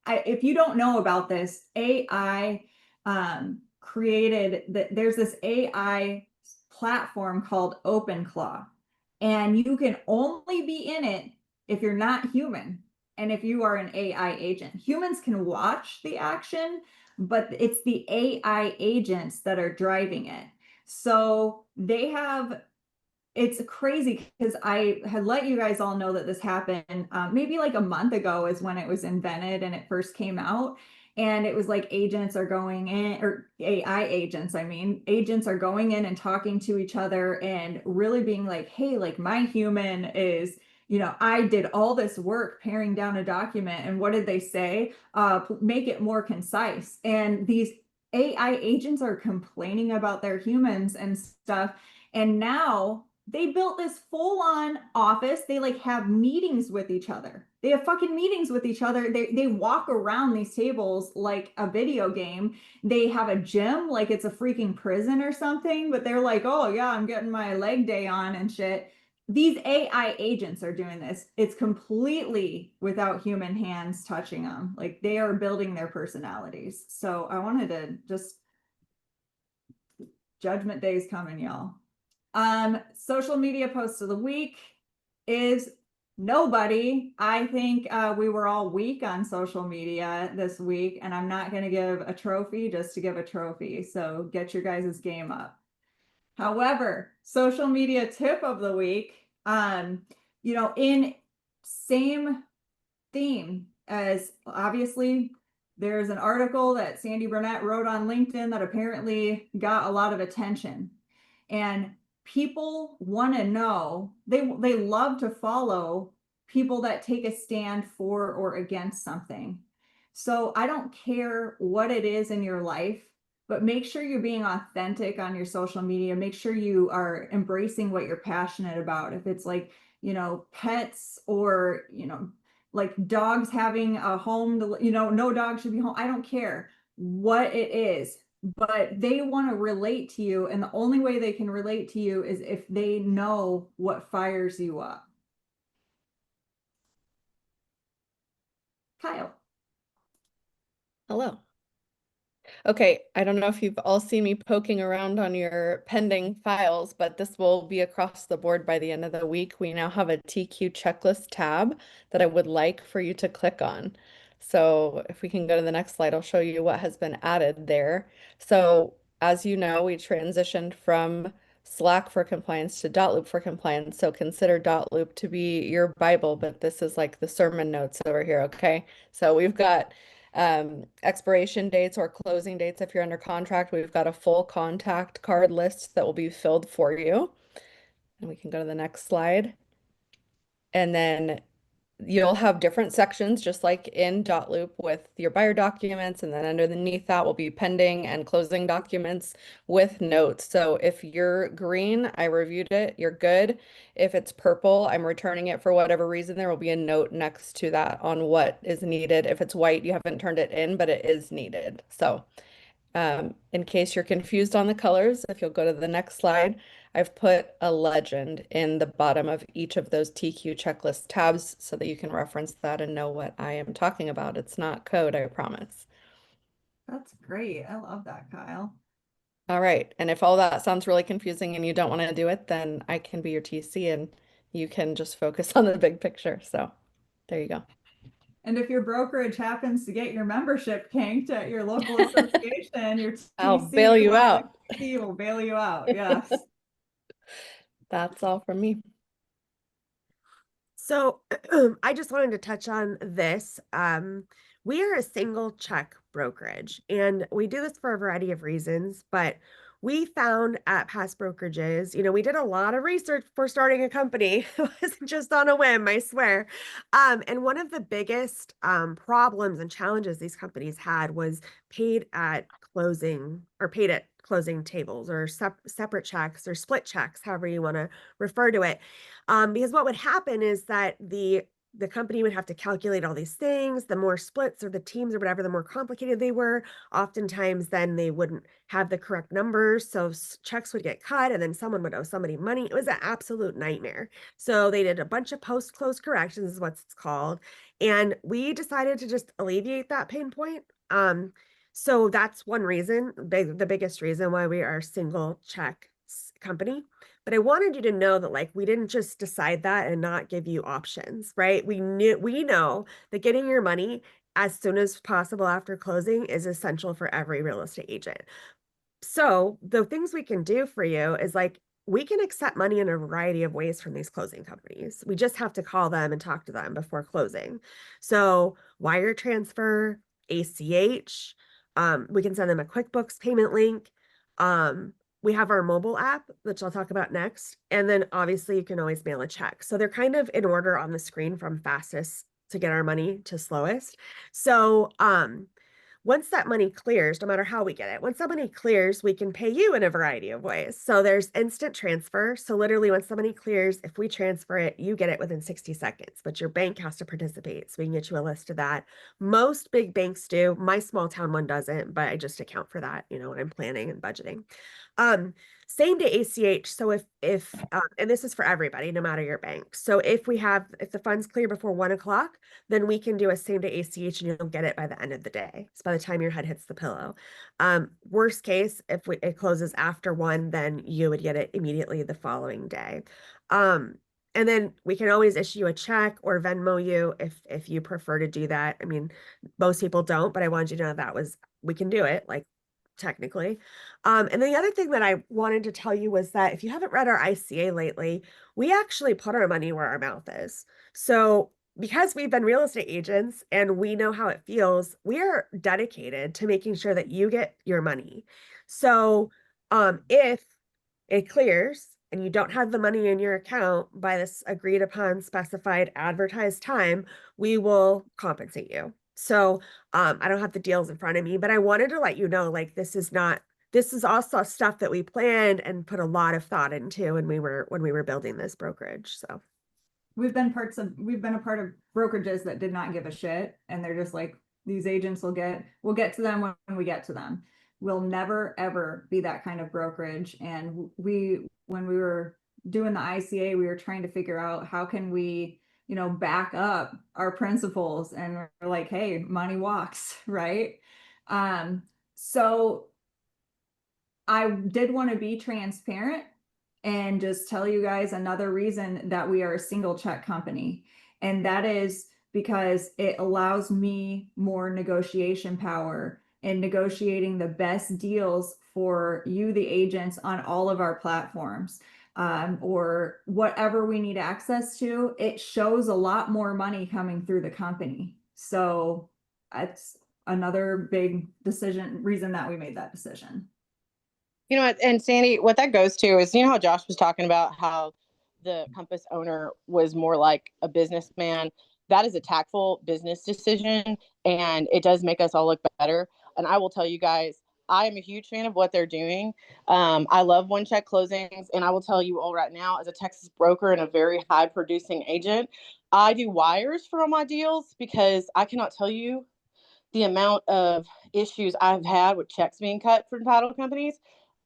If you don't know about this, AI there's this AI platform called OpenClaw, and you can only be in it if you're not human. and if you are an AI agent. Humans can watch the action, but it's the AI agents that are driving it. So they have, it's crazy because I had let you guys all know that this happened maybe like a month ago is when it was invented and it first came out. And it was like agents are going in, or AI agents, I mean, agents are going in and talking to each other and really being like, hey, like my human is, you know, I did all this work paring down a document. And what did they say? Make it more concise. And these AI agents are complaining about their humans and stuff. And now they built this full-on office. They like have meetings with each other. They have fucking meetings with each other. They walk around these tables like a video game. They have a gym like it's a freaking prison or something, but they're like, oh yeah, I'm getting my leg day on and shit. These AI agents are doing this. It's completely without human hands touching them. Like they are building their personalities. So I wanted to just, Judgment Day is coming, y'all. Social media posts of the week is nobody. I think we were all weak on social media this week, and I'm not going to give a trophy just to give a trophy. So get your guys' game up. However, social media tip of the week, you know, in same theme as obviously there's an article that Sandy Burnett wrote on LinkedIn that apparently got a lot of attention. And people want to know, they love to follow people that take a stand for or against something. So I don't care what it is in your life, but make sure you're being authentic on your social media. Make sure you are embracing what you're passionate about. If it's like, you know, pets or, you know, like dogs having a home, to, you know, no dog should be home. I don't care what it is, but they want to relate to you. And the only way they can relate to you is if they know what fires you up. Kyle. Hello. Okay, I don't know if you've all seen me poking around on your pending files, but this will be across the board by the end of the week. We now have a TQ checklist tab that I would like for you to click on. So if we can go to the next slide, I'll show you what has been added there. So as you know, we transitioned from Slack for compliance to Dotloop for compliance. So consider Dotloop to be your Bible, but this is like the sermon notes over here, okay? So we've got expiration dates or closing dates. If you're under contract, we've got a full contact card list that will be filled for you. And we can go to the next slide. And then you'll have different sections, just like in Dotloop with your buyer documents. And then underneath that will be pending and closing documents with notes. So if you're green, I reviewed it, you're good. If it's purple, I'm returning it for whatever reason. There will be a note next to that on what is needed. If it's white, you haven't turned it in, but it is needed. So in case you're confused on the colors, if you'll go to the next slide, I've put a legend in the bottom of each of those TQ checklist tabs so that you can reference that and know what I am talking about. It's not code, I promise. That's great. I love that, Kyle. All right. And if all that sounds really confusing and you don't want to do it, then I can be your TC and you can just focus on the big picture. So there you go. And if your brokerage happens to get your membership kanked at your local association, your I'll TC bail you out. will bail you out. Yes. That's all from me. So I just wanted to touch on this. We are a single check brokerage, and we do this for a variety of reasons, but we found at past brokerages, you know, we did a lot of research for starting a company. It wasn't just on a whim, I swear. And one of the biggest problems and challenges these companies had was paid at closing tables or separate checks or split checks, however you want to refer to it. Because what would happen is that the company would have to calculate all these things. The more splits or the teams or whatever, the more complicated they were. Oftentimes, then they wouldn't have the correct numbers. So checks would get cut and then someone would owe somebody money. It was an absolute nightmare. So they did a bunch of post-close corrections, is what it's called. And we decided to just alleviate that pain point. So that's one reason, the biggest reason why we are a single check company. But I wanted you to know that like we didn't just decide that and not give you options, right? We know that getting your money as soon as possible after closing is essential for every real estate agent. So the things we can do for you is like we can accept money in a variety of ways from these closing companies. We just have to call them and talk to them before closing. So wire transfer, ACH, we can send them a QuickBooks payment link. Um, we have our mobile app, which I'll talk about next. And then obviously you can always mail a check. So they're kind of in order on the screen from fastest to get our money to slowest. So once that money clears, no matter how we get it, once that money clears, we can pay you in a variety of ways. So there's instant transfer. So literally once the money clears, if we transfer it, you get it within 60 seconds, but your bank has to participate. So we can get you a list of that. Most big banks do. My small town one doesn't, but I just account for that, when I'm planning and budgeting. Same day ACH. So if and this is for everybody, no matter your bank. So if the funds clear before 1 o'clock, then we can do a same day ACH and you'll get it by the end of the day. So by the time your head hits the pillow. Worst case, if it closes after 1, then you would get it immediately the following day. And then we can always issue you a check or Venmo you if you prefer to do that. I mean, most people don't, but I wanted you to know we can do it, like technically. And then the other thing that I wanted to tell you was that if you haven't read our ICA lately, we actually put our money where our mouth is. So because we've been real estate agents and we know how it feels, we are dedicated to making sure that you get your money. So if it clears and you don't have the money in your account by this agreed upon specified advertised time, we will compensate you. So I don't have the deals in front of me, but I wanted to let you know, like, this is also stuff that we planned and put a lot of thought into when we were building this brokerage. So we've been a part of brokerages that did not give a shit, and they're just like, these agents we'll get to them when we get to them. We'll never ever be that kind of brokerage. And when we were doing the ICA, we were trying to figure out how can we back up our principles, and we're like, hey, money walks, right? So I did want to be transparent and just tell you guys another reason that we are a single check company. And that is because it allows me more negotiation power in negotiating the best deals for you, the agents, on all of our platforms. Or whatever we need access to, it shows a lot more money coming through the company. So that's another big reason that we made that decision. You know what, and Sandy, what that goes to is, how Josh was talking about how the Compass owner was more like a businessman. That is a tactful business decision, and it does make us all look better. And I will tell you guys, I am a huge fan of what they're doing. I love one check closings, and I will tell you all right now, as a Texas broker and a very high producing agent, I do wires for all my deals because I cannot tell you the amount of issues I've had with checks being cut from title companies.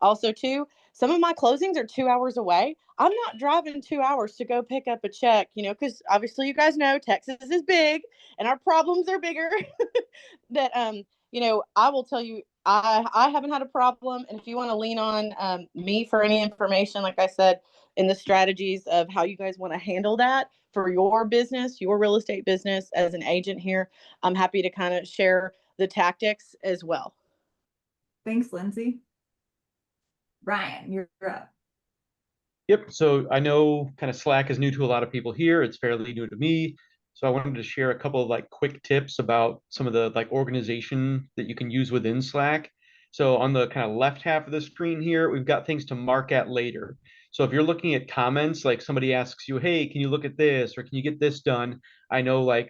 Also, too, some of my closings are 2 hours away. I'm not driving 2 hours to go pick up a check, because obviously you guys know Texas is big and our problems are bigger. That I will tell you, I haven't had a problem. And if you want to lean on me for any information, like I said, in the strategies of how you guys want to handle that for your business, your real estate business as an agent here, I'm happy to kind of share the tactics as well. Thanks, Lindsay. Ryan, you're up. Yep. So I know kind of Slack is new to a lot of people here. It's fairly new to me. So I wanted to share a couple of quick tips about some of the organization that you can use within Slack. So on the kind of left half of the screen here, we've got things to mark at later. So if you're looking at comments, like somebody asks you, hey, can you look at this, or can you get this done? I know I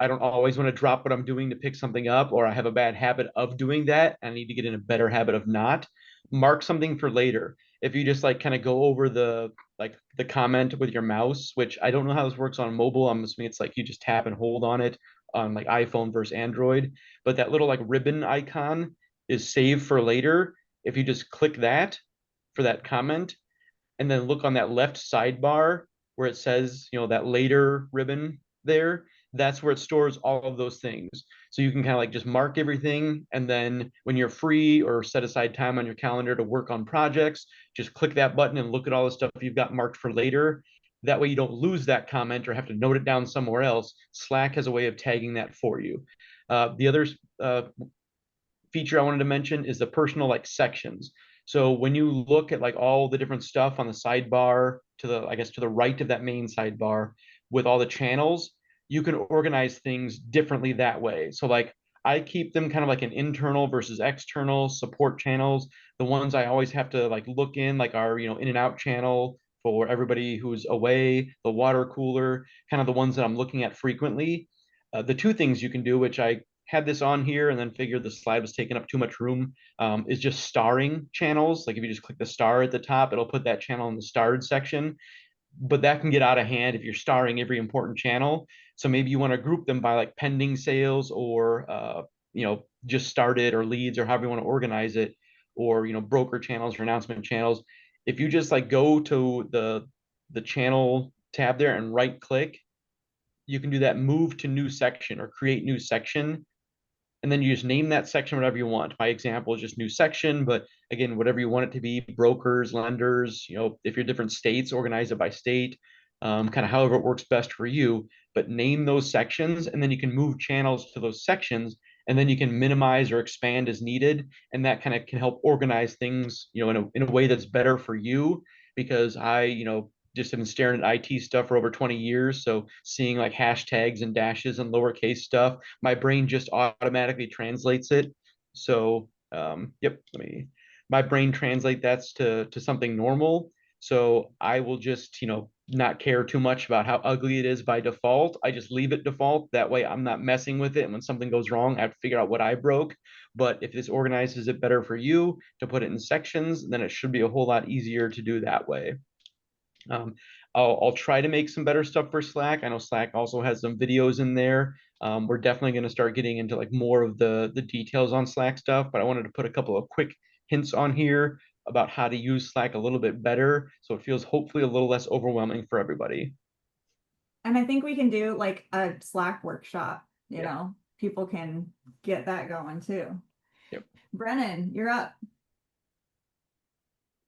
don't always want to drop what I'm doing to pick something up, or I have a bad habit of doing that. I need to get in a better habit of not. Mark something for later. If you just kind of go over the comment with your mouse, which I don't know how this works on mobile. I'm assuming it's you just tap and hold on it on iPhone versus Android. But that little ribbon icon is save for later. If you just click that for that comment, and then look on that left sidebar where it says, that later ribbon there, that's where it stores all of those things. So you can kind of like just mark everything. And then when you're free or set aside time on your calendar to work on projects, just click that button and look at all the stuff you've got marked for later. That way you don't lose that comment or have to note it down somewhere else. Slack has a way of tagging that for you. The other feature I wanted to mention is the personal like sections. So when you look at like all the different stuff on the sidebar to the, I guess, to the right of that main sidebar with all the channels, you can organize things differently that way. So like I keep them kind of like an internal versus external support channels. The ones I always have to like look in, like our, in and out channel for everybody who's away, the water cooler, kind of the ones that I'm looking at frequently. The two things you can do, which I had this on here and then figured the slide was taking up too much room, is just starring channels. Like if you just click the star at the top, it'll put that channel in the starred section. But that can get out of hand if you're starring every important channel. So maybe you want to group them by like pending sales or just started or leads or however you want to organize it, or broker channels or announcement channels. If you just like go to the channel tab there and right click, you can do that move to new section or create new section, and then you just name that section whatever you want. My example is just new section, but again, whatever you want it to be, brokers, lenders, if you're different states, organize it by state, kind of however it works best for you, but name those sections, and then you can move channels to those sections, and then you can minimize or expand as needed. And that kind of can help organize things, in a way that's better for you, because I just have been staring at IT stuff for over 20 years. So seeing like hashtags and dashes and lowercase stuff, my brain just automatically translates it. So yep, my brain translate that's to something normal. So I will just, not care too much about how ugly it is by default. I just leave it default. That way I'm not messing with it. And when something goes wrong, I have to figure out what I broke. But if this organizes it better for you to put it in sections, then it should be a whole lot easier to do that way. I'll try to make some better stuff for Slack. I know Slack also has some videos in there. We're definitely going to start getting into like more of the details on Slack stuff, but I wanted to put a couple of quick hints on here about how to use Slack a little bit better, so it feels hopefully a little less overwhelming for everybody. And I think we can do like a Slack workshop, Yeah. people can get that going too. Yep. Brennan, you're up.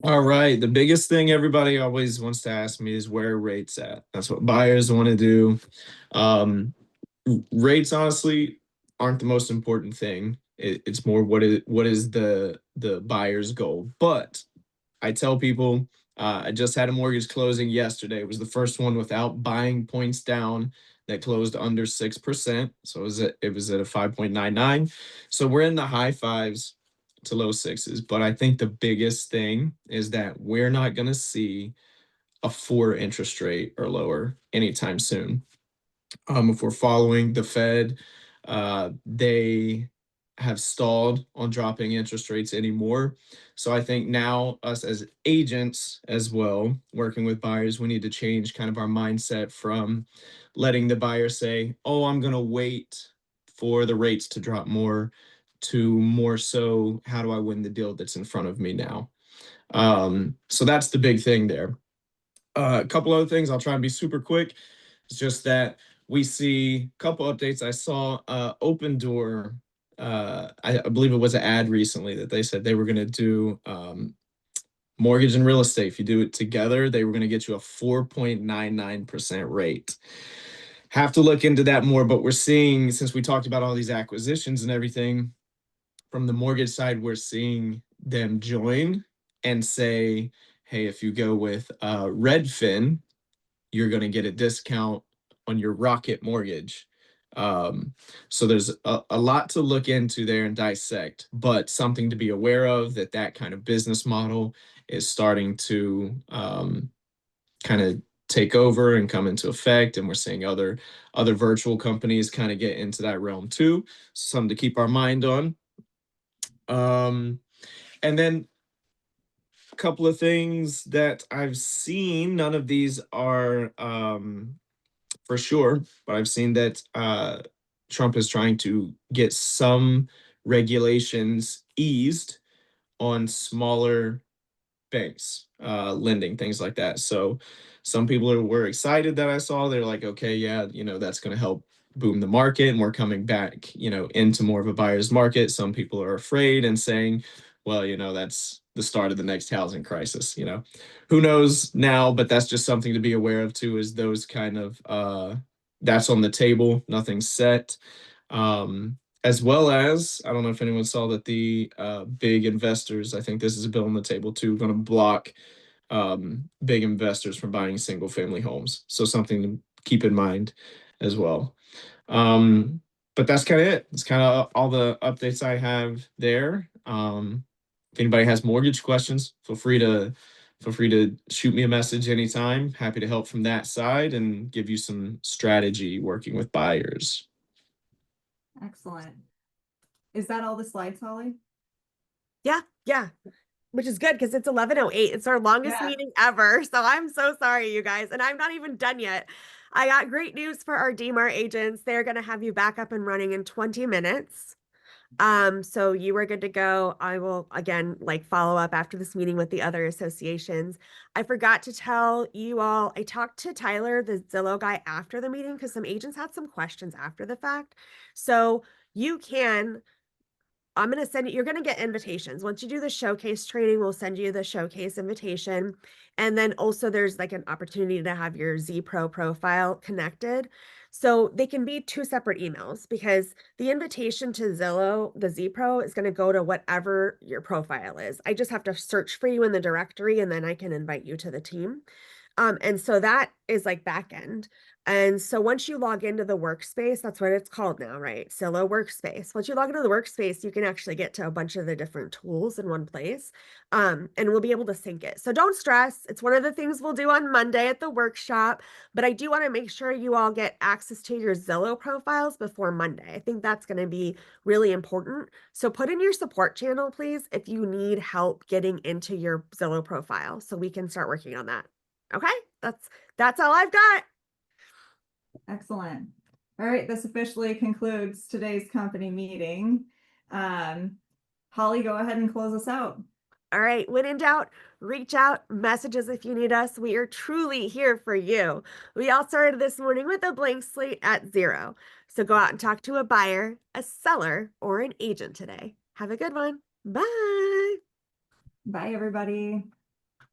All right. The biggest thing everybody always wants to ask me is where are rates at? That's what buyers want to do. Rates honestly aren't the most important thing. It's more what is the buyer's goal. But I tell people, I just had a mortgage closing yesterday. It was the first one without buying points down that closed under 6%. So it was at a 5.99. So we're in the high fives to low sixes. But I think the biggest thing is that we're not going to see a 4 interest rate or lower anytime soon. If we're following the Fed, they have stalled on dropping interest rates anymore. So I think now us as agents as well, working with buyers, we need to change kind of our mindset from letting the buyer say, oh, I'm going to wait for the rates to drop more, to more so, how do I win the deal that's in front of me now? So that's the big thing there. A couple other things, I'll try and be super quick. It's just that we see a couple updates. I saw Open Door. I believe it was an ad recently that they said they were going to do mortgage and real estate. If you do it together, they were going to get you a 4.99% rate. Have to look into that more, but we're seeing, since we talked about all these acquisitions and everything, from the mortgage side, we're seeing them join and say, hey, if you go with Redfin, you're going to get a discount on your Rocket mortgage. So there's a lot to look into there and dissect, but something to be aware of, that kind of business model is starting to kind of take over and come into effect. And we're seeing other virtual companies kind of get into that realm too. Something to keep our mind on. And then a couple of things that I've seen, none of these are for sure, but I've seen that Trump is trying to get some regulations eased on smaller banks, lending, things like that. So some people were excited that I saw. They're like, okay, yeah, that's going to help boom the market and we're coming back, into more of a buyer's market. Some people are afraid and saying, well, that's the start of the next housing crisis. Who knows now, but that's just something to be aware of too, is those kind of that's on the table, nothing's set. As well as, I don't know if anyone saw that the big investors, I think this is a bill on the table too, going to block big investors from buying single family homes. So something to keep in mind as well. But that's kind of it. It's kind of all the updates I have there. If anybody has mortgage questions, feel free to shoot me a message anytime. Happy to help from that side and give you some strategy working with buyers. Excellent. Is that all the slides, Holly? Yeah. Which is good because it's 11:08. It's our longest meeting ever. So I'm so sorry, you guys. And I'm not even done yet. I got great news for our DMAR agents. They're going to have you back up and running in 20 minutes. So you were good to go. I will again follow up after this meeting with the other associations. I forgot to tell you all, I talked to Tyler, the Zillow guy, after the meeting because some agents had some questions after the fact. So you can I'm going to send you, you're going to get invitations. Once you do the showcase training, we'll send you the showcase invitation. And then also there's an opportunity to have your Z Pro profile connected. So they can be two separate emails because the invitation to Zillow, the Z Pro, is going to go to whatever your profile is. I just have to search for you in the directory and then I can invite you to the team. And so that is back end. And so once you log into the workspace, that's what it's called now, right? Zillow Workspace. Once you log into the workspace, you can actually get to a bunch of the different tools in one place. And we'll be able to sync it. So don't stress. It's one of the things we'll do on Monday at the workshop. But I do want to make sure you all get access to your Zillow profiles before Monday. I think that's going to be really important. So put in your support channel, please, if you need help getting into your Zillow profile so we can start working on that. Okay, that's all I've got. Excellent. All right, this officially concludes today's company meeting. Holly, go ahead and close us out. All right, when in doubt, reach out, messages if you need us. We are truly here for you. We all started this morning with a blank slate at 0. So go out and talk to a buyer, a seller, or an agent today. Have a good one. Bye. Bye, everybody.